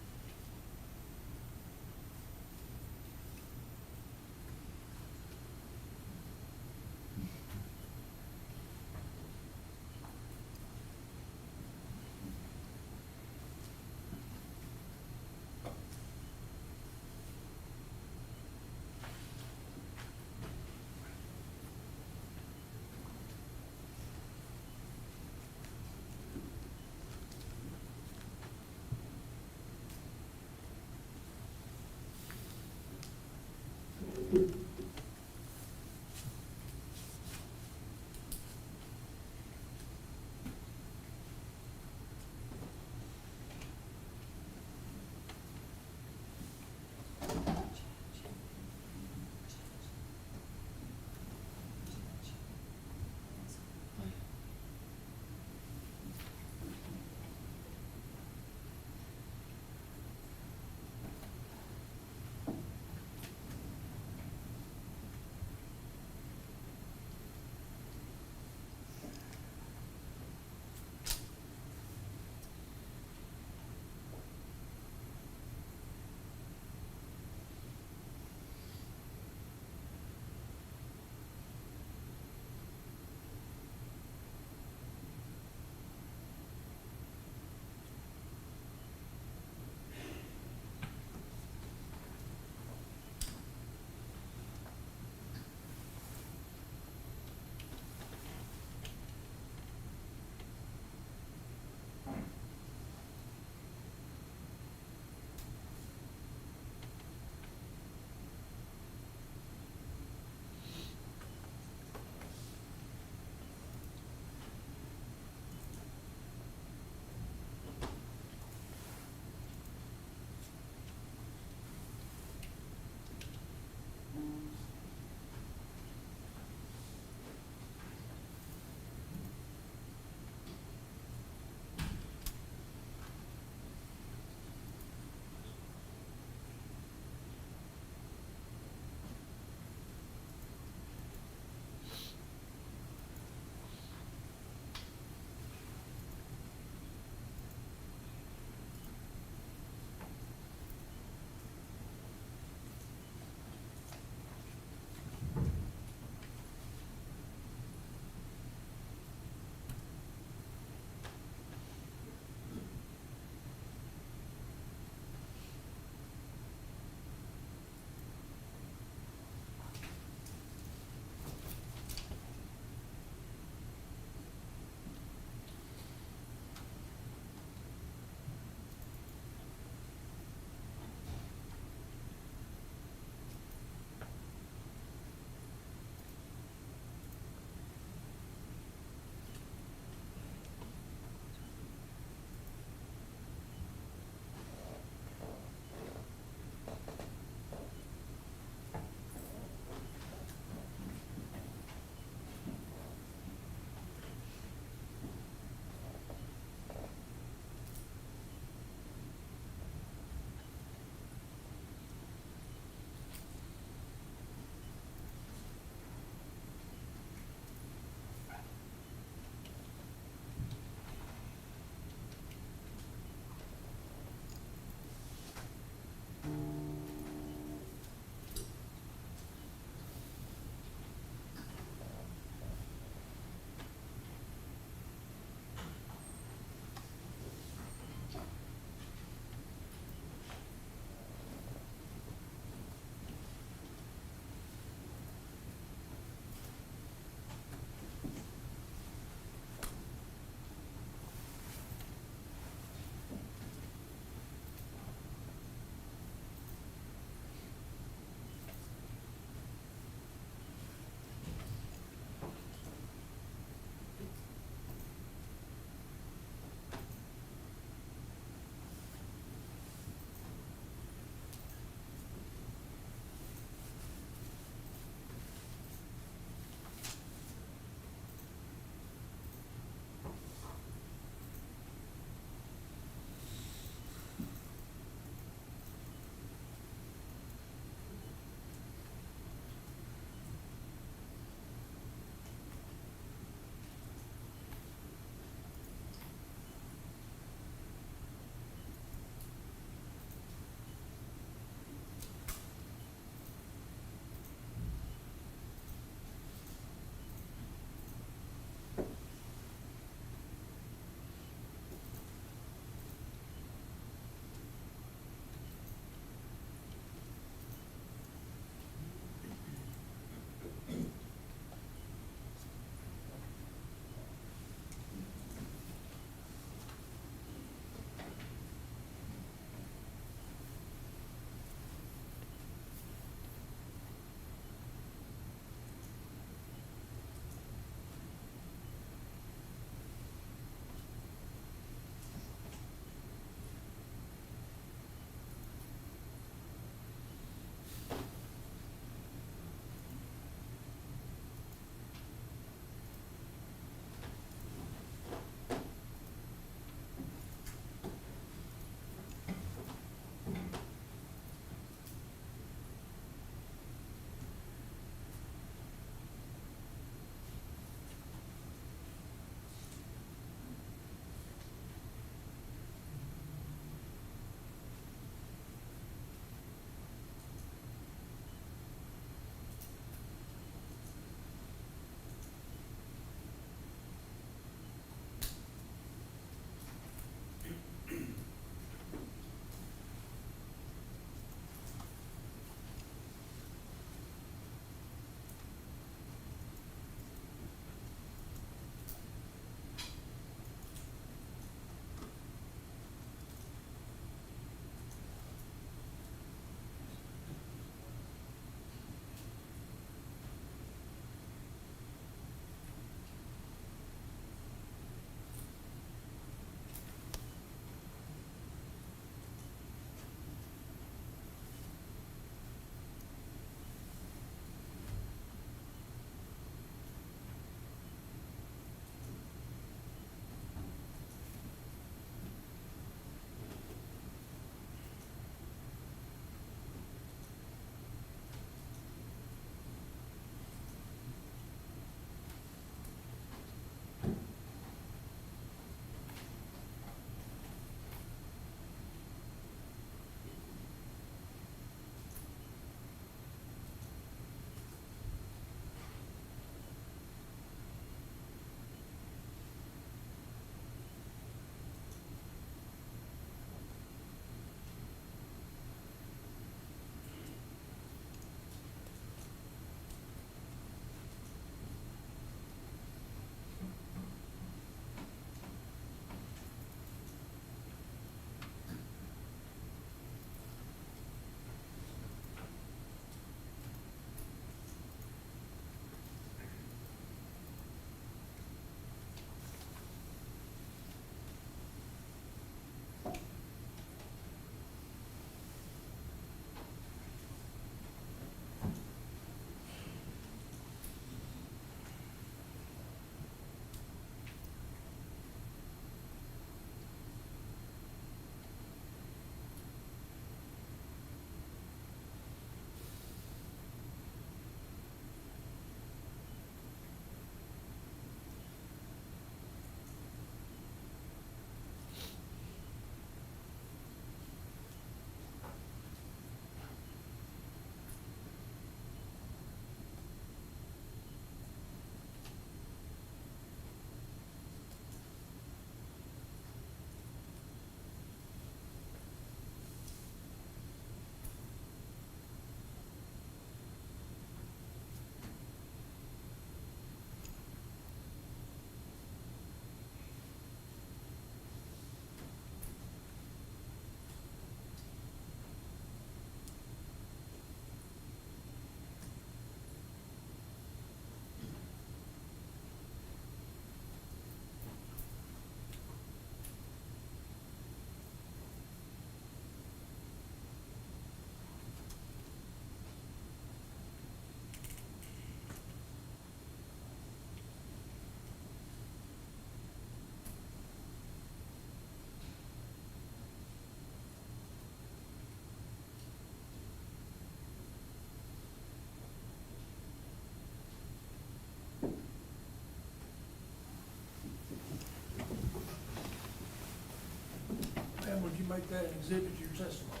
make that an exhibit to your testimony?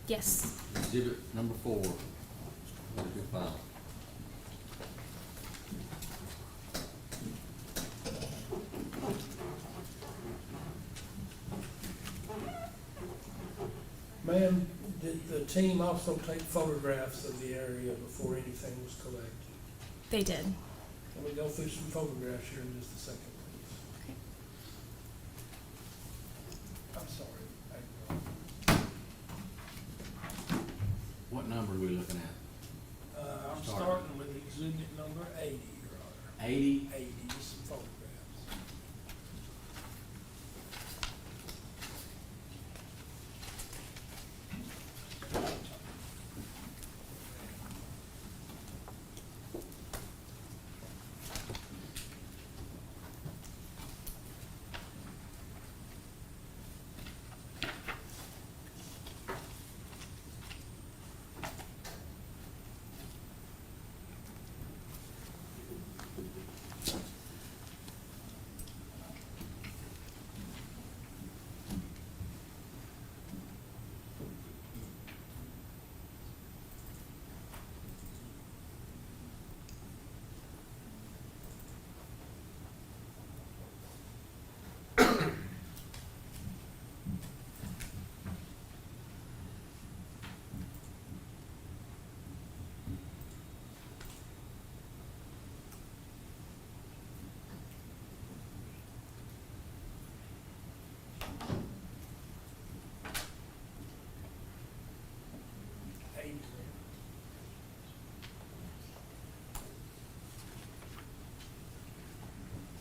Yes. Exhibit number 4, will be filed. Ma'am, did the team also take photographs of the area before anything was collected? They did. Can we go through some photographs here in just a second, please? Okay. I'm sorry. What number are we looking at? I'm Start. starting with exhibit number 80, Your Honor. 80? 80, just some photographs.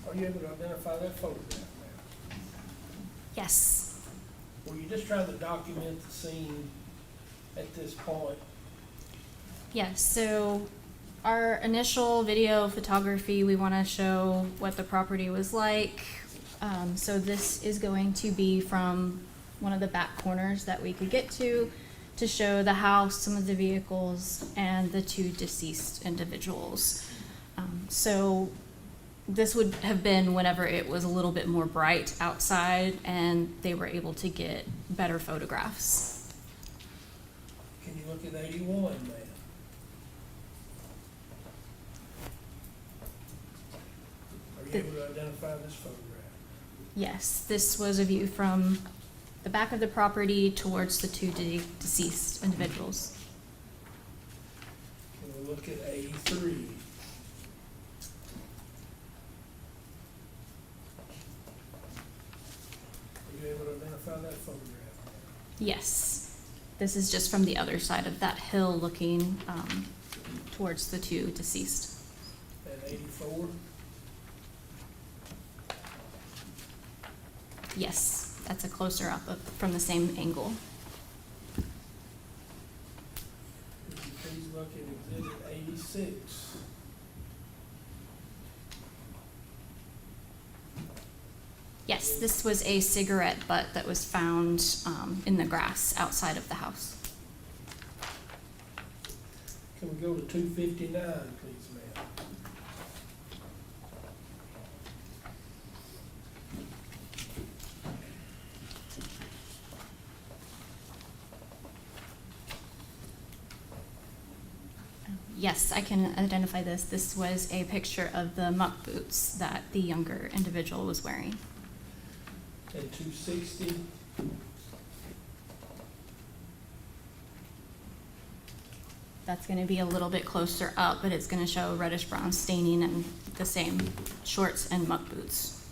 Are you able to identify that photograph, ma'am? Yes. Were you just trying to document the scene at this point? Yes, so our initial video photography, we want to show what the property was like. So this is going to be from one of the back corners that we could get to show the house, some of the vehicles, and the 2 deceased individuals. So this would have been whenever it was a little bit more bright outside and they were able to get better photographs. Can you look at 81, ma'am? Are you able to identify this photograph? Yes, this was a view from the back of the property towards the 2 deceased individuals. Can we look at 83? Are you able to identify that photograph? Yes, this is just from the other side of that hill looking towards the 2 deceased. And 84? Yes, that's a closer up from the same angle. Would you please look at exhibit 86? Yes, this was a cigarette butt that was found in the grass outside of the house. Can we go to 259, please, ma'am? Yes, I can identify this. This was a picture of the muck boots that the younger individual was wearing. And 260? That's going to be a little bit closer up, but it's going to show reddish brown staining and the same shorts and muck boots.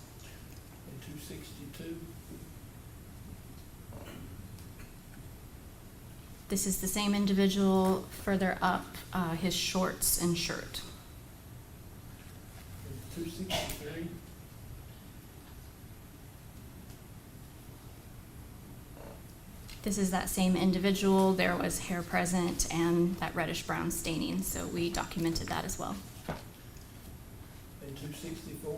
And 262? This is the same individual further up, his shorts and shirt. And 263? This is that same individual. There was hair present and that reddish brown staining, so we documented that as well. And 264?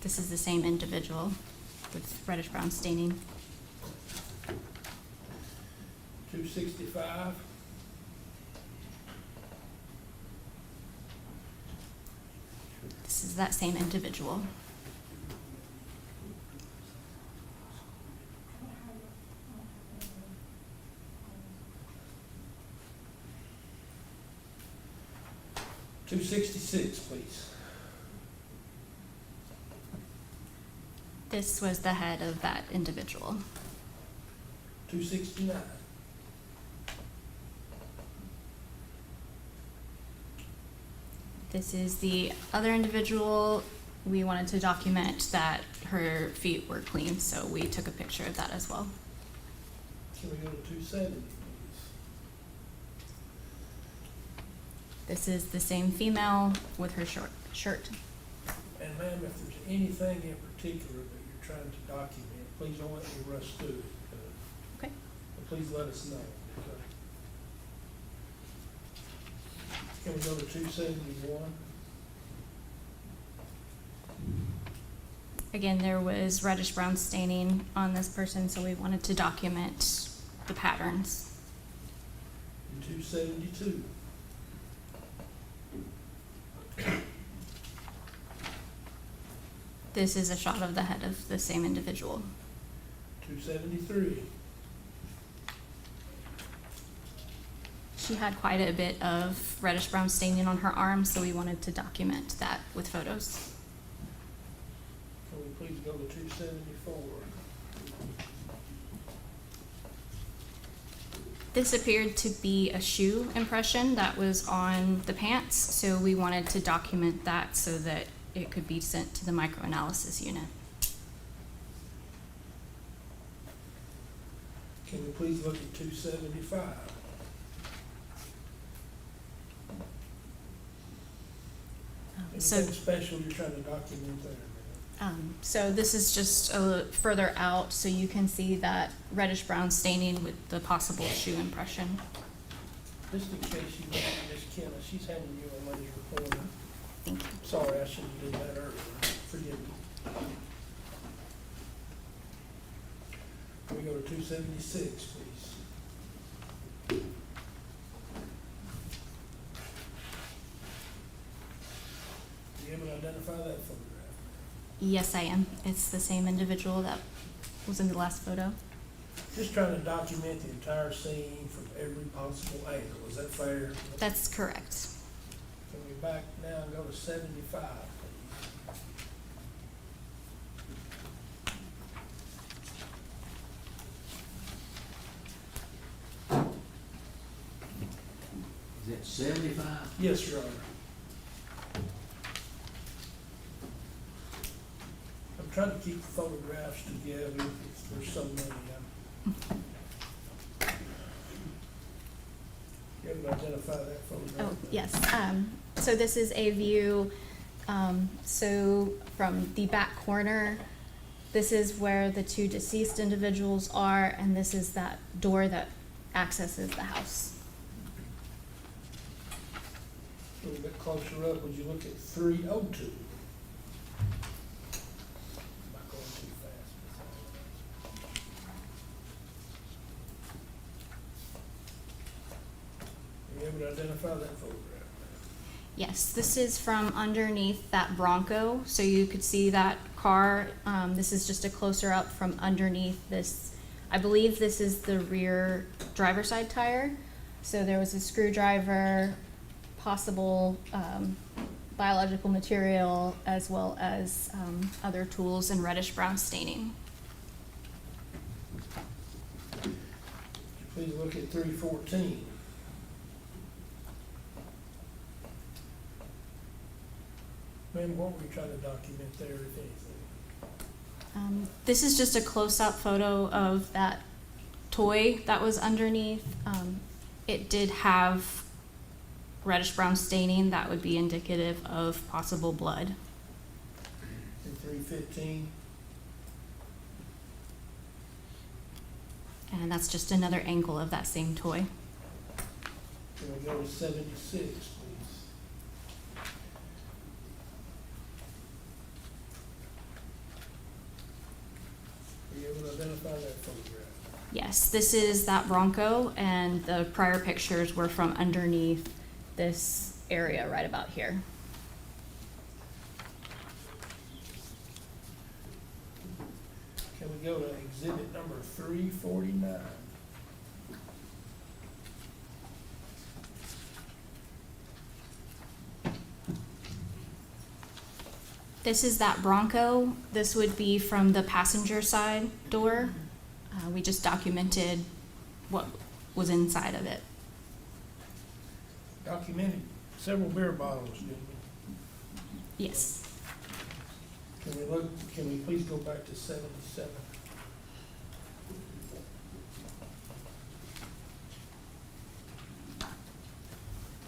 This is the same individual with reddish brown staining. 265? This is that same individual. 266, please. This was the head of that individual. 269. This is the other individual. We wanted to document that her feet were clean, so we took a picture of that as well. Can we go to 270, please? This is the same female with her short shirt. And ma'am, if there's anything in particular that you're trying to document, please don't let me rush through it. Okay. But please let us know. Okay. Can we go to 271? Again, there was reddish brown staining on this person, so we wanted to document the patterns. And 272? This is a shot of the head of the same individual. 273? She had quite a bit of reddish brown staining on her arm, so we wanted to document that with photos. Can we please go to 274? This appeared to be a shoe impression that was on the pants, so we wanted to document that so that it could be sent to the microanalysis unit. Can we please look at 275? So, Anything special you're trying to document there? so this is just a little further out, so you can see that reddish brown staining with the possible shoe impression. Just in case you want Miss Kenna, she's handing you a lady's report. Thank you. Sorry, I should have done that earlier. Forgive me. Can we go to 276, please? You able to identify that photograph? Yes, I am. It's the same individual that was in the last photo. Just trying to document the entire scene from every possible angle. Is that fair? That's correct. Can we back now and go to 75, please? Is it 75? Yes, Your Honor. I'm trying to keep the photographs together. There's so many. You able to identify that photograph? Oh, yes. So this is a view, so from the back corner, this is where the two deceased individuals are, and this is that door that accesses the house. A little bit closer up, would you look at 302? Not going too fast. Are you able to identify that photograph? Yes, this is from underneath that Bronco, so you could see that car. This is just a closer up from underneath this. I believe this is the rear driver's side tire. So there was a screwdriver, possible biological material, as well as other tools and reddish brown staining. Please look at 314. Ma'am, what were you trying to document there, if anything? This is just a close-up photo of that toy that was underneath. It did have reddish brown staining that would be indicative of possible blood. In 315? And that's just another angle of that same toy. Can we go to 76, please? Are you able to identify that photograph? Yes, this is that Bronco, and the prior pictures were from underneath this area right about here. Can we go to exhibit number 349? This is that Bronco. This would be from the passenger side door. We just documented what was inside of it. Documented several beer bottles, didn't we? Yes. Can we please go back to 77?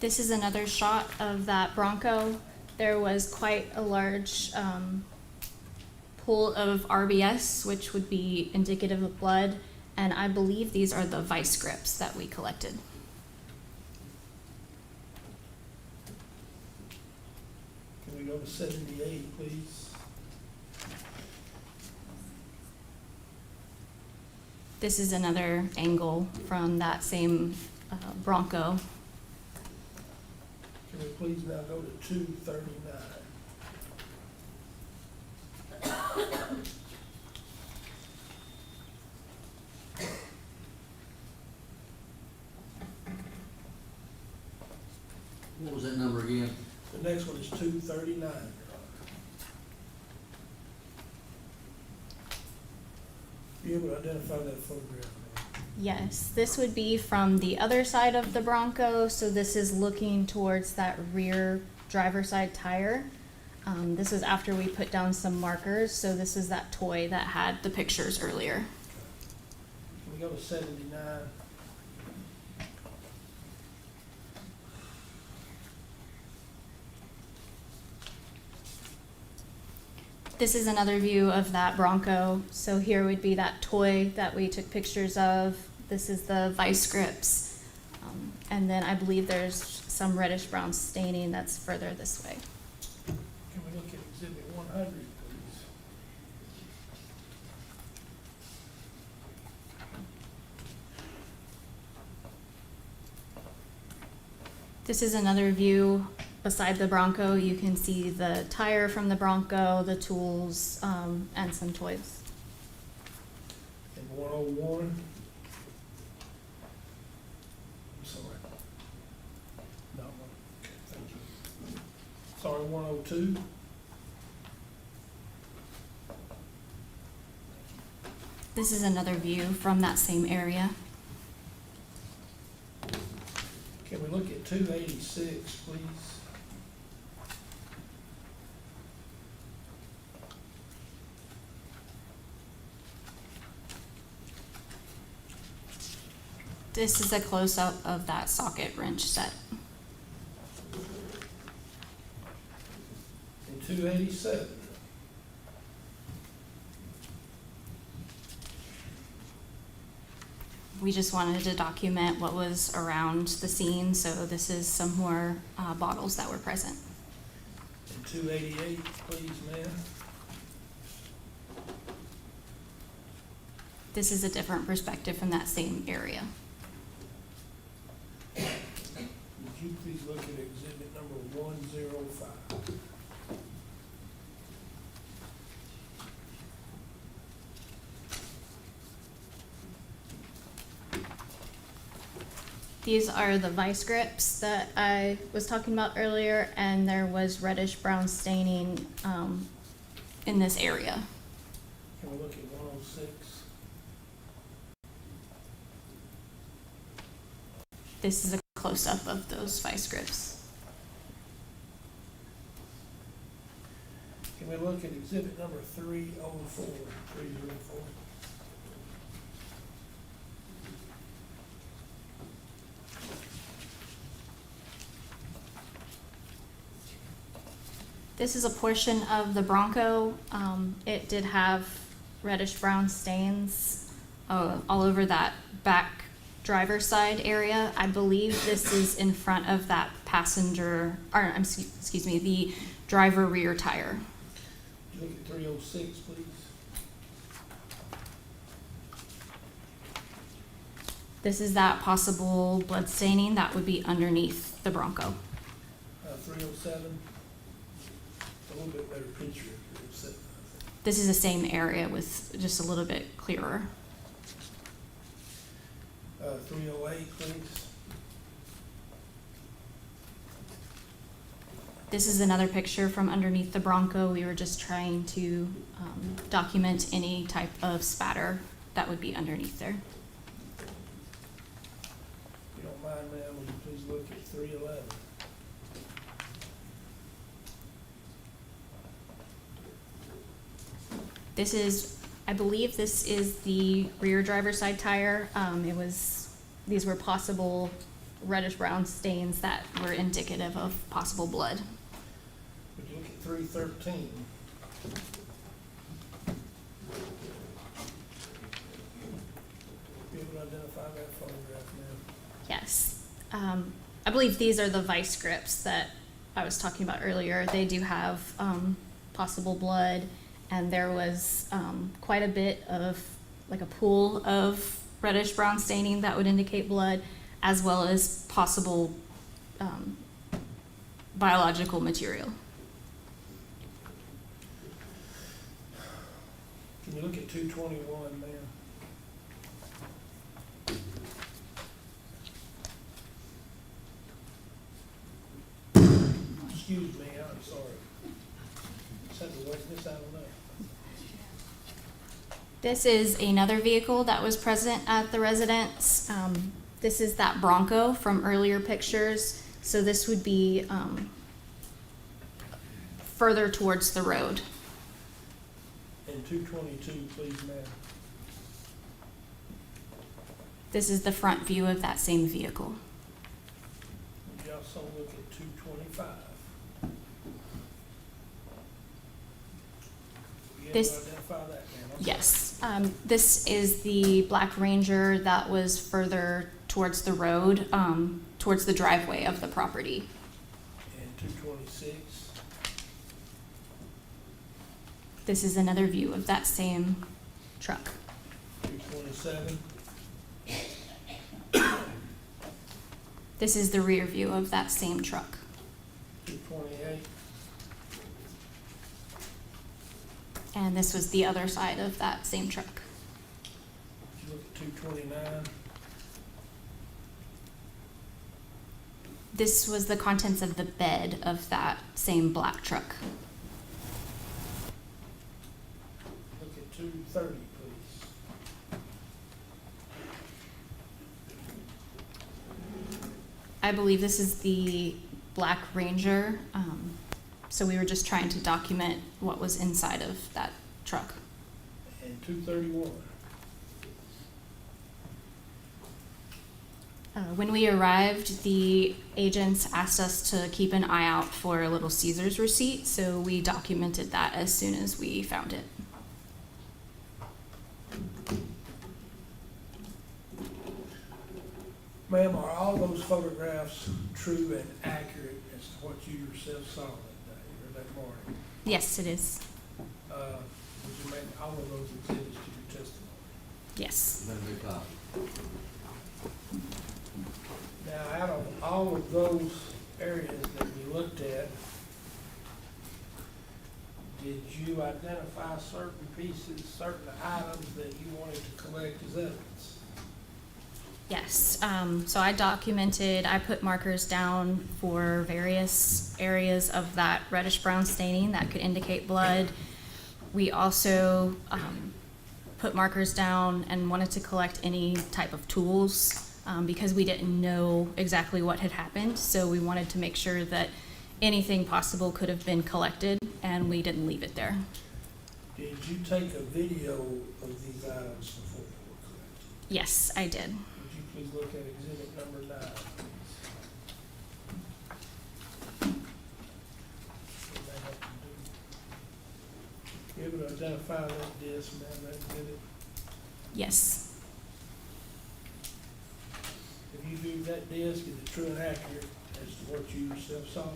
This is another shot of that Bronco. There was quite a large pool of RBS, which would be indicative of blood, and I believe these are the vice grips that we collected. Can we go to 78, please? This is another angle from that same Bronco. Can we please now go to 239? What was that number again? The next one is 239. You able to identify that photograph? Yes, this would be from the other side of the Bronco, so this is looking towards that rear driver's side tire. This is after we put down some markers, so this is that toy that had the pictures earlier. Can we go to 79? This is another view of that Bronco. So here would be that toy that we took pictures of. This is the vice grips. And then I believe there's some reddish brown staining that's further this way. Can we look at exhibit 100, please? This is another view beside the Bronco. You can see the tire from the Bronco, the tools, and some toys. And 101. I'm sorry. No, okay, thank you. Sorry, 102. This is another view from that same area. Can we look at 286, please? This is a close-up of that socket wrench set. And 287. We just wanted to document what was around the scene, so this is some more bottles that were present. And 288, please, ma'am. This is a different perspective from that same area. Would you please look at exhibit number 105? These are the vice grips that I was talking about earlier, and there was reddish brown staining in this area. Can we look at 106? This is a close-up of those vice grips. Can we look at exhibit number 304? 304. This is a portion of the Bronco. It did have reddish brown stains all over that back driver's side area. I believe this is in front of that passenger, or excuse me, the driver rear tire. Look at 306, please. This is that possible blood staining that would be underneath the Bronco. 307. A little bit better picture of 307, I think. This is the same area with just a little bit clearer. 308, please. This is another picture from underneath the Bronco. We were just trying to document any type of spatter that would be underneath there. If you don't mind, ma'am, would you please look at 311? This is, I believe this is the rear driver's side tire. These were possible reddish brown stains that were indicative of possible blood. Would you look at 313? Be able to identify that photograph, ma'am? Yes. I believe these are the vice grips that I was talking about earlier. They do have possible blood, and there was quite a bit of, like a pool of reddish brown staining that would indicate blood, as well as possible biological material. Can you look at 221, ma'am? Excuse me, I'm sorry. Just had to work this out of there. This is another vehicle that was present at the residence. This is that Bronco from earlier pictures. So this would be further towards the road. And 222, please, ma'am. This is the front view of that same vehicle. Would you also look at 225? You able to This- identify that, ma'am? I'm sorry. Yes, this is the Black Ranger that was further towards the road, towards the driveway of the property. And 226? This is another view of that same truck. 227? This is the rear view of that same truck. 228? And this was the other side of that same truck. Would you look at 229? This was the contents of the bed of that same black truck. Look at 230, please. I believe this is the Black Ranger. So we were just trying to document what was inside of that truck. And 231? When we arrived, the agents asked us to keep an eye out for a Little Caesars receipt, so we documented that as soon as we found it. Ma'am, are all those photographs true and accurate as to what you yourself saw that day or that morning? Yes, it is. Would you make all of those exhibits to your testimony? Yes. Let me copy. Now, out of all of those areas that you looked at, did you identify certain pieces, certain items that you wanted to collect as evidence? Yes. So I put markers down for various areas of that reddish brown staining that could indicate blood. We also put markers down and wanted to collect any type of tools because we didn't know exactly what had happened. So we wanted to make sure that anything possible could have been collected and we didn't leave it there. Did you take a video of these items before they were collected? Yes, I did. Would you please look at exhibit number 9, please? What they have to do. You able to identify that disc, ma'am, that exhibit? Yes. If you viewed that disc, is it true and accurate as to what you yourself saw?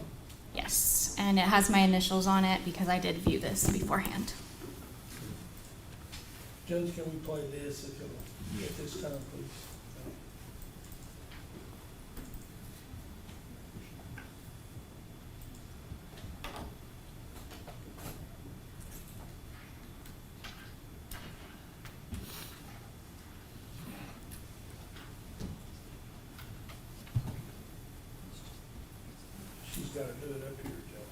Yes. And it has my initials on it because I did view this beforehand. Judge, can we play this if you'll, at this time, please? She's gotta do it up here, Judge.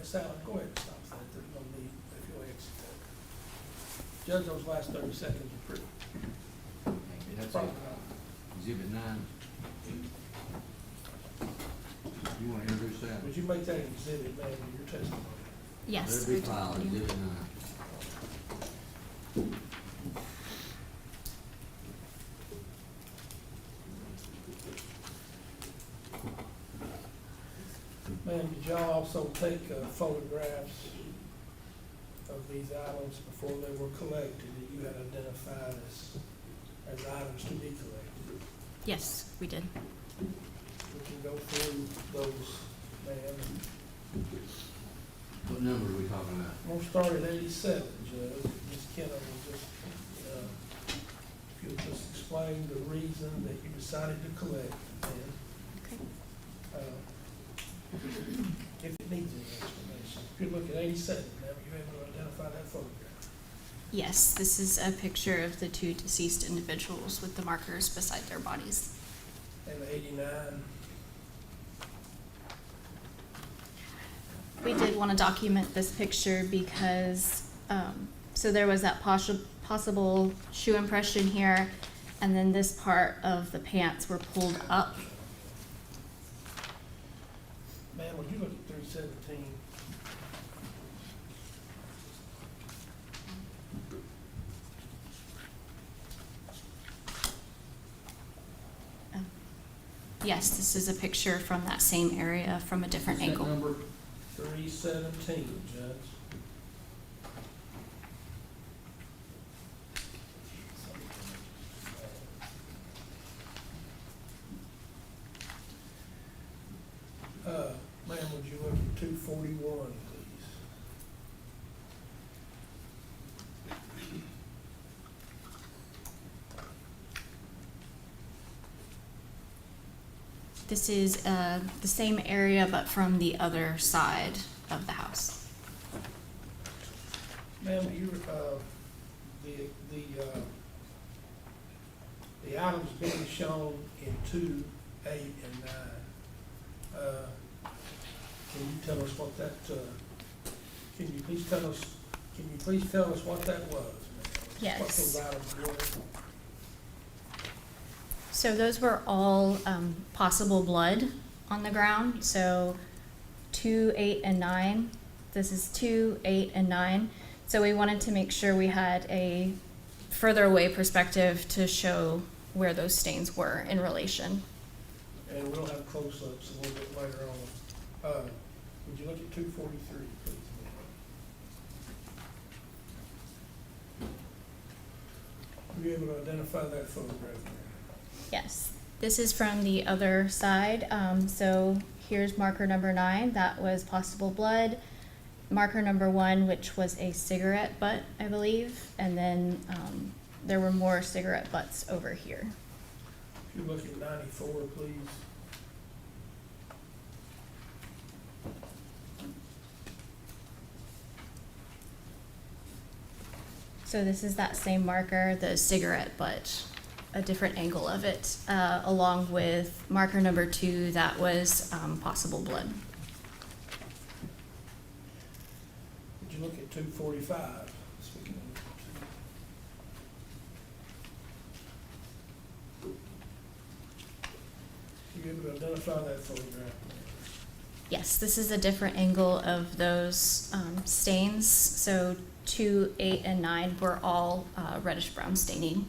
Ms. Allen, go ahead and stop that, there's no need, if you'll exit that. Judge, those last 30 seconds are pretty. That's it. Probably not. Exhibit 9. You wanna introduce that? Would you make that an exhibit, ma'am, in your testimony? Yes. Let it be we filed, do. exhibit 9. Ma'am, did y'all also take photographs of these items before they were collected that you had identified as items to be collected? Yes, we did. We can go through those, ma'am. What number are we talking about? We'll start at 87, Judge. Ms. Kenna will just, if you'll just explain the reason that you decided to collect, ma'am. Okay. If it needs any explanation. If you look at 87, ma'am, you able to identify that photograph? Yes, this is a picture of the two deceased individuals with the markers beside their bodies. And 89, We did want to document this picture because, so there was that possible shoe impression here, and then this part of the pants were pulled up. ma'am, would you look at 317? Yes, this is a picture from that same area from a different Is that angle. number 317, Judge. Ma'am, would you look at 241, please? This is the same area, but from the other side of the house. Ma'am, the items being shown in 2, 8, and 9, can you tell us what that, can you please tell us what that was, ma'am? Yes. What those items were? So those were all possible blood on the ground. So 2, 8, and 9. This is 2, 8, and 9. So we wanted to make sure we had a further away perspective to show where those stains were in relation. And we'll have close-ups a little bit later on. Would you look at 243, please? Were you able to identify that photograph? Yes, this is from the other side. So here's marker number 9. That was possible blood. Marker number 1, which was a cigarette butt, I believe. And then there were more cigarette butts over here. If you look at 94, please. So this is that same marker, the cigarette butt, a different angle of it, along with marker number 2, that was possible blood. Would you look at 245? Speaking of you able to identify that photograph? Yes, this is a different angle of those stains. So 2, 8, and 9 were all reddish brown staining.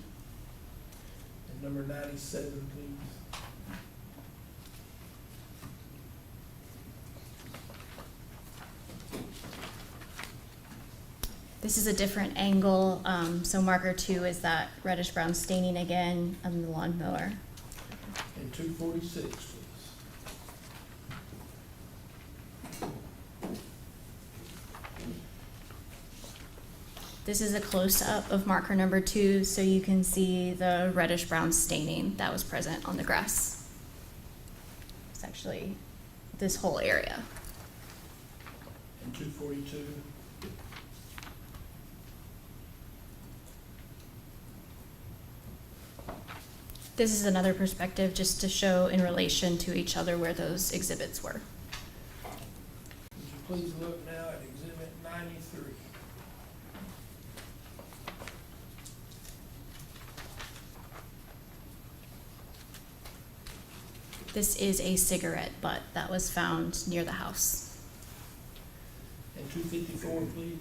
And number 97, please. This is a different angle. So marker 2 is that reddish brown staining again on the lawnmower. And 246, please. This is a close-up of marker number 2, so you can see the reddish brown staining that was present on the grass. It's actually this whole area. And 242. This is another perspective just to show in relation to each other where those exhibits were. Would you please look now at exhibit 93. This is a cigarette butt that was found near the house. And 254, please.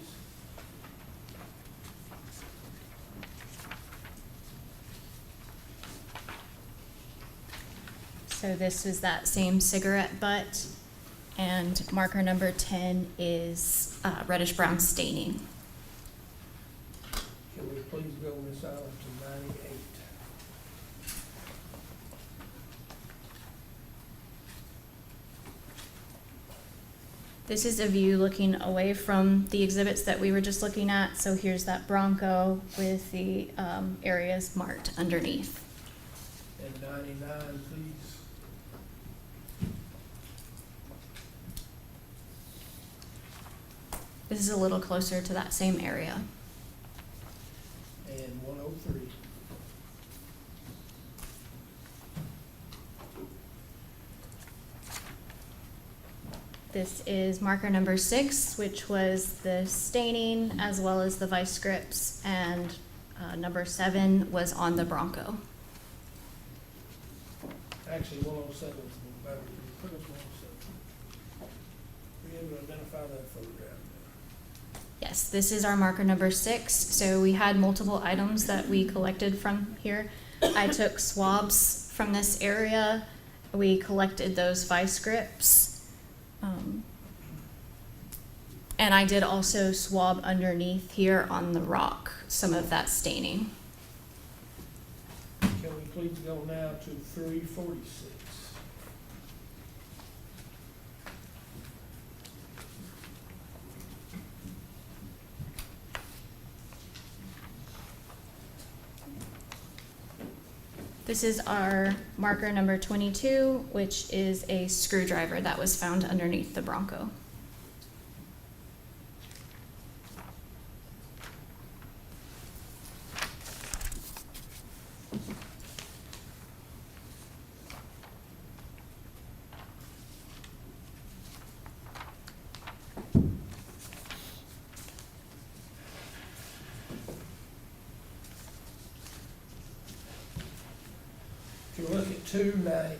So this was that same cigarette butt, and marker number 10 is reddish brown staining. Can we please go, Ms. Allen, to 98? This is a view looking away from the exhibits that we were just looking at. So here's that Bronco with the areas marked underneath. And 99, please. This is a little closer to that same area. And 103. This is marker number 6, which was the staining as well as the vice grips, and number 7 was on the Bronco. Actually, 107 is better. Can you put us 107? Were you able to identify that photograph? Yes, this is our marker number 6. So we had multiple items that we collected from here. I took swabs from this area. We collected those vice grips. And I did also swab underneath here on the rock some of that staining. Can we please go now to 346? This is our marker number 22, which is a screwdriver that was found underneath the Bronco. If you look at 289.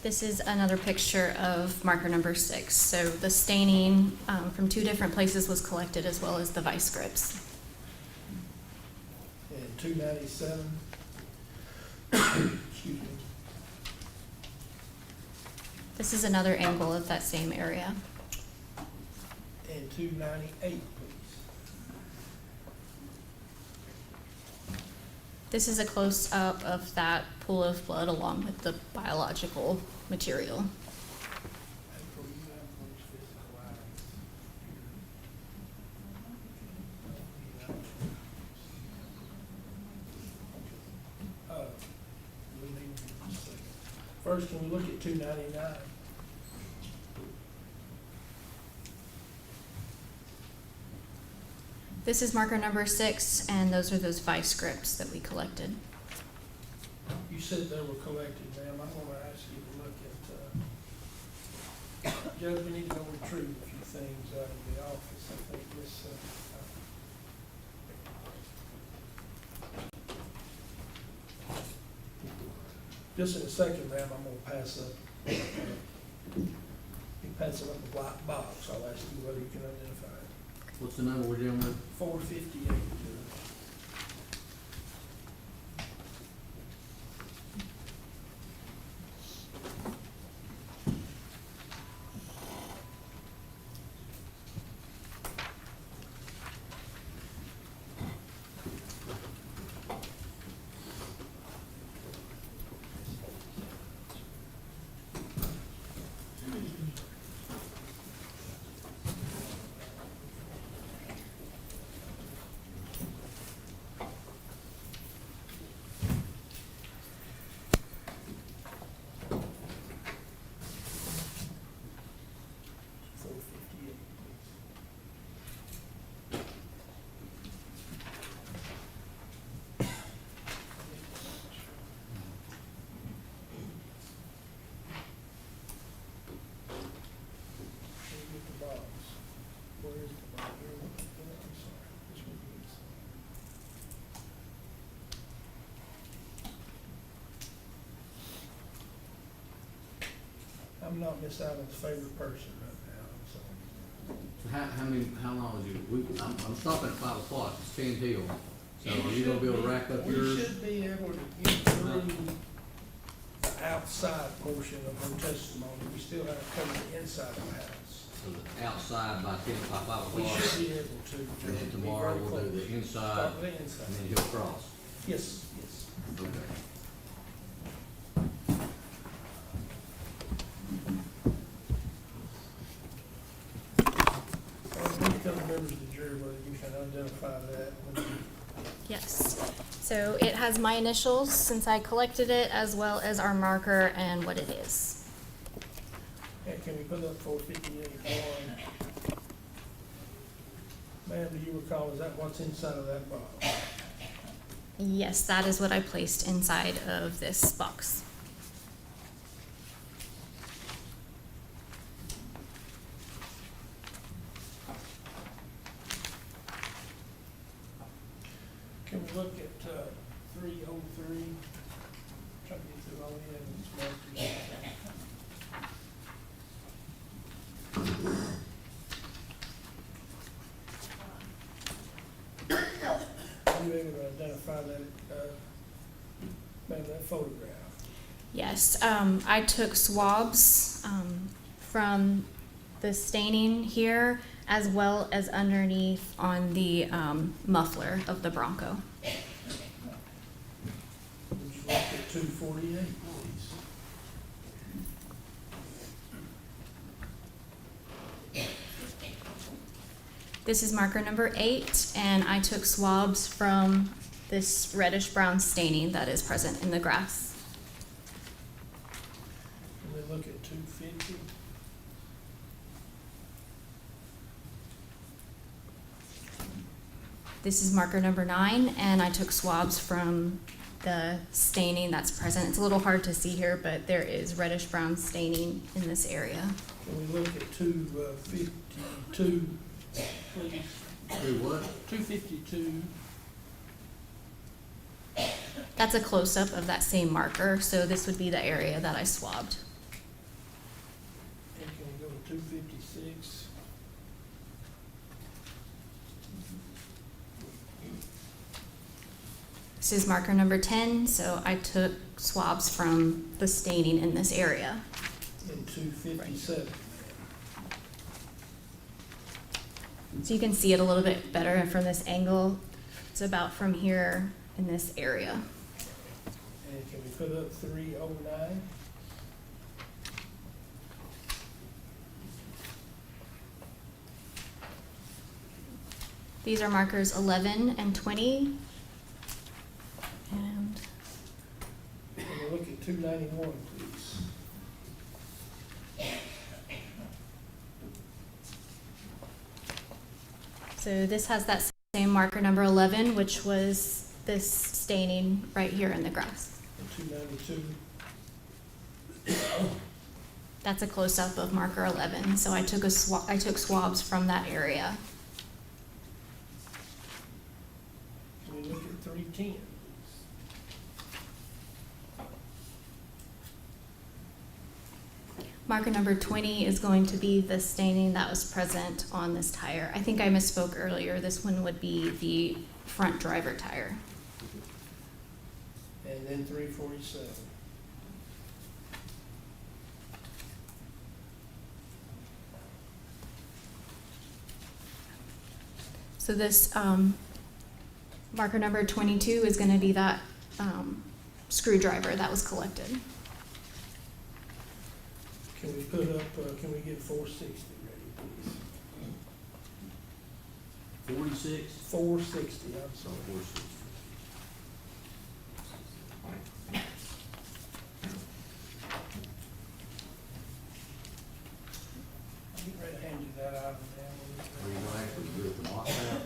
This is another picture of marker number 6. So the staining from 2 different places was collected, as well as the vice grips. And 297. Excuse me. This is another angle of that same area. And 298, please. This is a close-up of that pool of blood along with the biological material. April, you have those physical items. We need a second. First, can we look at 299? This is marker number 6, and those are those vice grips that we collected. You said they were collected, ma'am. I'm gonna ask you to look at, Judge, we need to go retrieve a few things out of the office. I think this, just in a second, ma'am, I'm gonna pass up, you pass it up a black box. I'll ask you whether you can identify it. What's the number we're dealing with? 458, Judge. I'm not Miss Allen's favorite person right now, so. So how long is I'm stopping at 5 o'clock, it's 10 till. So are you gonna be able to rack up We yours? should be able to get through the outside portion of her testimony. We still have to cover the inside of the house. So the outside by 5 o'clock? We should be able to. And then tomorrow we'll do the inside, Start with the inside. and then he'll cross. Yes, yes. Okay. When you tell the members of the jury whether you can identify that when you. Yes. So it has my initials since I collected it, as well as our marker and what it is. And can we put up 458-1? Ma'am, do you recall, is that what's inside of that box? Yes, that is what I placed inside of this box. Can we look at 303? Try to get through all the evidence markers. Are you able to identify that, ma'am, that photograph? Yes, I took swabs from the staining here, as well as underneath on the muffler of the Bronco. Would you look at 248, please? This is marker number 8, and I took swabs from this reddish-brown staining that is present in the grass. Can we look at 250? This is marker number 9, and I took swabs from the staining that's present. It's a little hard to see here, but there is reddish-brown staining in this area. Can we look at 252, please? Do what? 252. That's a close-up of that same marker, so this would be the area that I swabbed. And can we go to 256? This is marker number 10, so I took swabs from the staining in this area. And 257. So you can see it a little bit better from this angle. It's about from here in this area. And can we put up 309? These are markers 11 and 20. And Can we look at 291, please? so this has that same marker number 11, which was this staining right here in the grass. And 292? That's a close-up of marker 11. So I took swabs from that area. Can we look at 310? Marker number 20 is going to be the staining that was present on this tire. I think I misspoke earlier. This one would be the front driver tire. And then 347. So this marker number 22 is going to be that screwdriver that was collected. Can we put up, can we get 460 ready, please? 46? 460, I'm sorry. 46. I'm getting ready to hand you that item now. Are you gonna actually do it the mock out?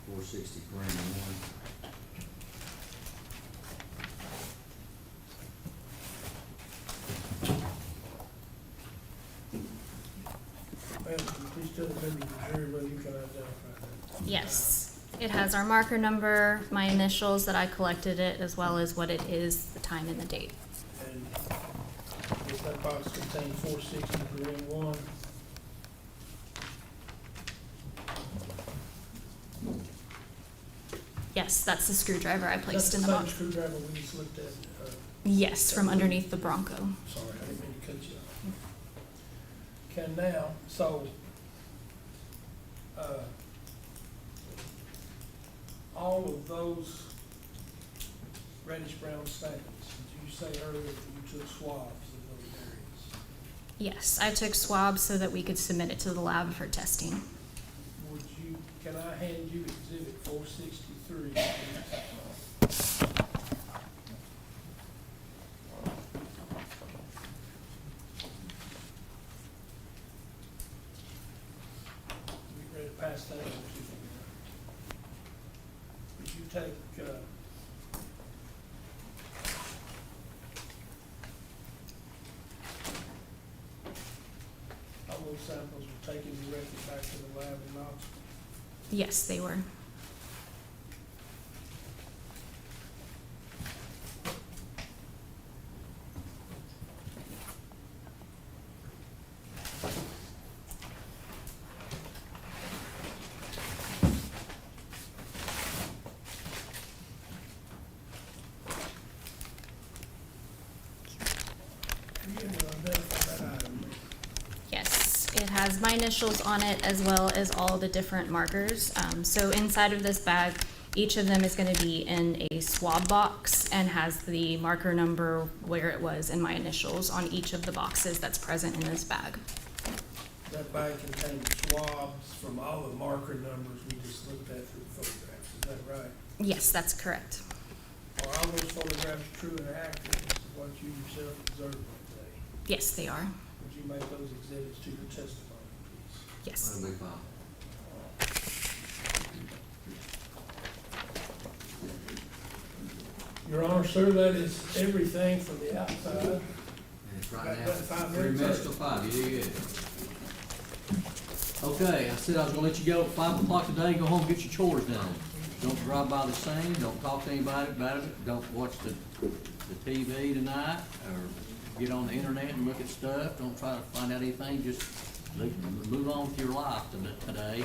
460 green one. Ma'am, can you please tell the members of the jury whether you can identify that? Yes, it has our marker number, my initials that I collected it, as well as what it is, the time and the date. And is that box box contained 460 per M1. Yes, that's the screwdriver I placed in the That's box. the same screwdriver we just looked at. Yes, from underneath the Bronco. Sorry, I didn't mean to cut you off. Okay, now, so, all of those reddish brown stains, did you say earlier that you took swabs of those areas? Yes, I took swabs so that we could submit it to the lab for testing. Would you, can I hand you exhibit 463? We ready to pass that over to you? Would you take, all those samples were taken directly back to the lab in Knoxville? Yes, they were. You can identify that item. Yes, it has my initials on it as well as all the different markers. So inside of this bag, each of them is going to be in a swab box and has the marker number where it was and my initials on each of the boxes that's present in this bag. That bag contains swabs from all the marker numbers we just looked at through the photographs, is that right? Yes, that's correct. Are all those photographs true and accurate as to what you yourself observed that day? Yes, they are. Would you make those exhibits to your testimony, please? Yes. That'll be fine. Your Honor, sir, that is everything from the outside. And it's right now, About 5 3 minutes. minutes till 5, you did good. Okay, I said I was gonna let you go at 5 o'clock today, go home and get your chores done. Don't drive by the scene, don't talk to anybody about it, don't watch the TV tonight, or get on the internet and look at stuff, don't try to find out anything, just move on with your life today,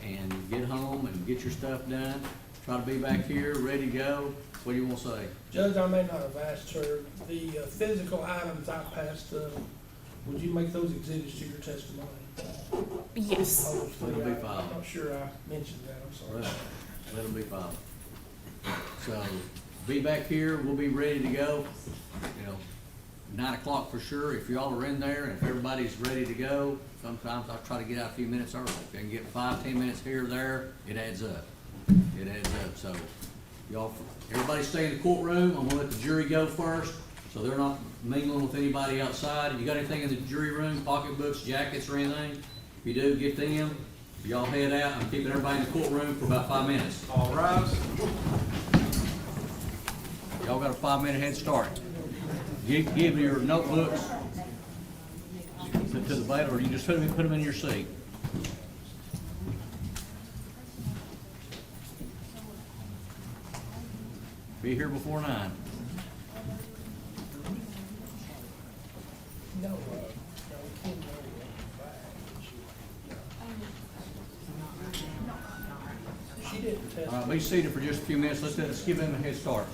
and get home and get your stuff done. Try to be back here, ready to go. What do you want to say? Judge, I may not have asked her, the physical items I passed up, would you make those exhibits to your testimony? Yes. All those three It'll be items. fine. I'm not sure I mentioned that, I'm sorry. Well, that'll be fine. So, be back here, we'll be ready to go, 9 o'clock for sure, if y'all are in there, and if everybody's ready to go. Sometimes I try to get out a few minutes early, if I can get 5, 10 minutes here or there, it adds up. It adds up, so, y'all, everybody stay in the courtroom, I'm gonna let the jury go first, so they're not mingling with anybody outside. You got anything in the jury room, pocketbooks, jackets, or anything? If you do, get them. Y'all head out, I'm keeping everybody in the courtroom for about 5 minutes. All rise. Y'all got a 5-minute head start. Give your notebooks to the bailiff, or you just put them in your seat. Be here before 9. No, we can't go back. She didn't test. All right, be seated for just a few minutes. Let's give them a head start.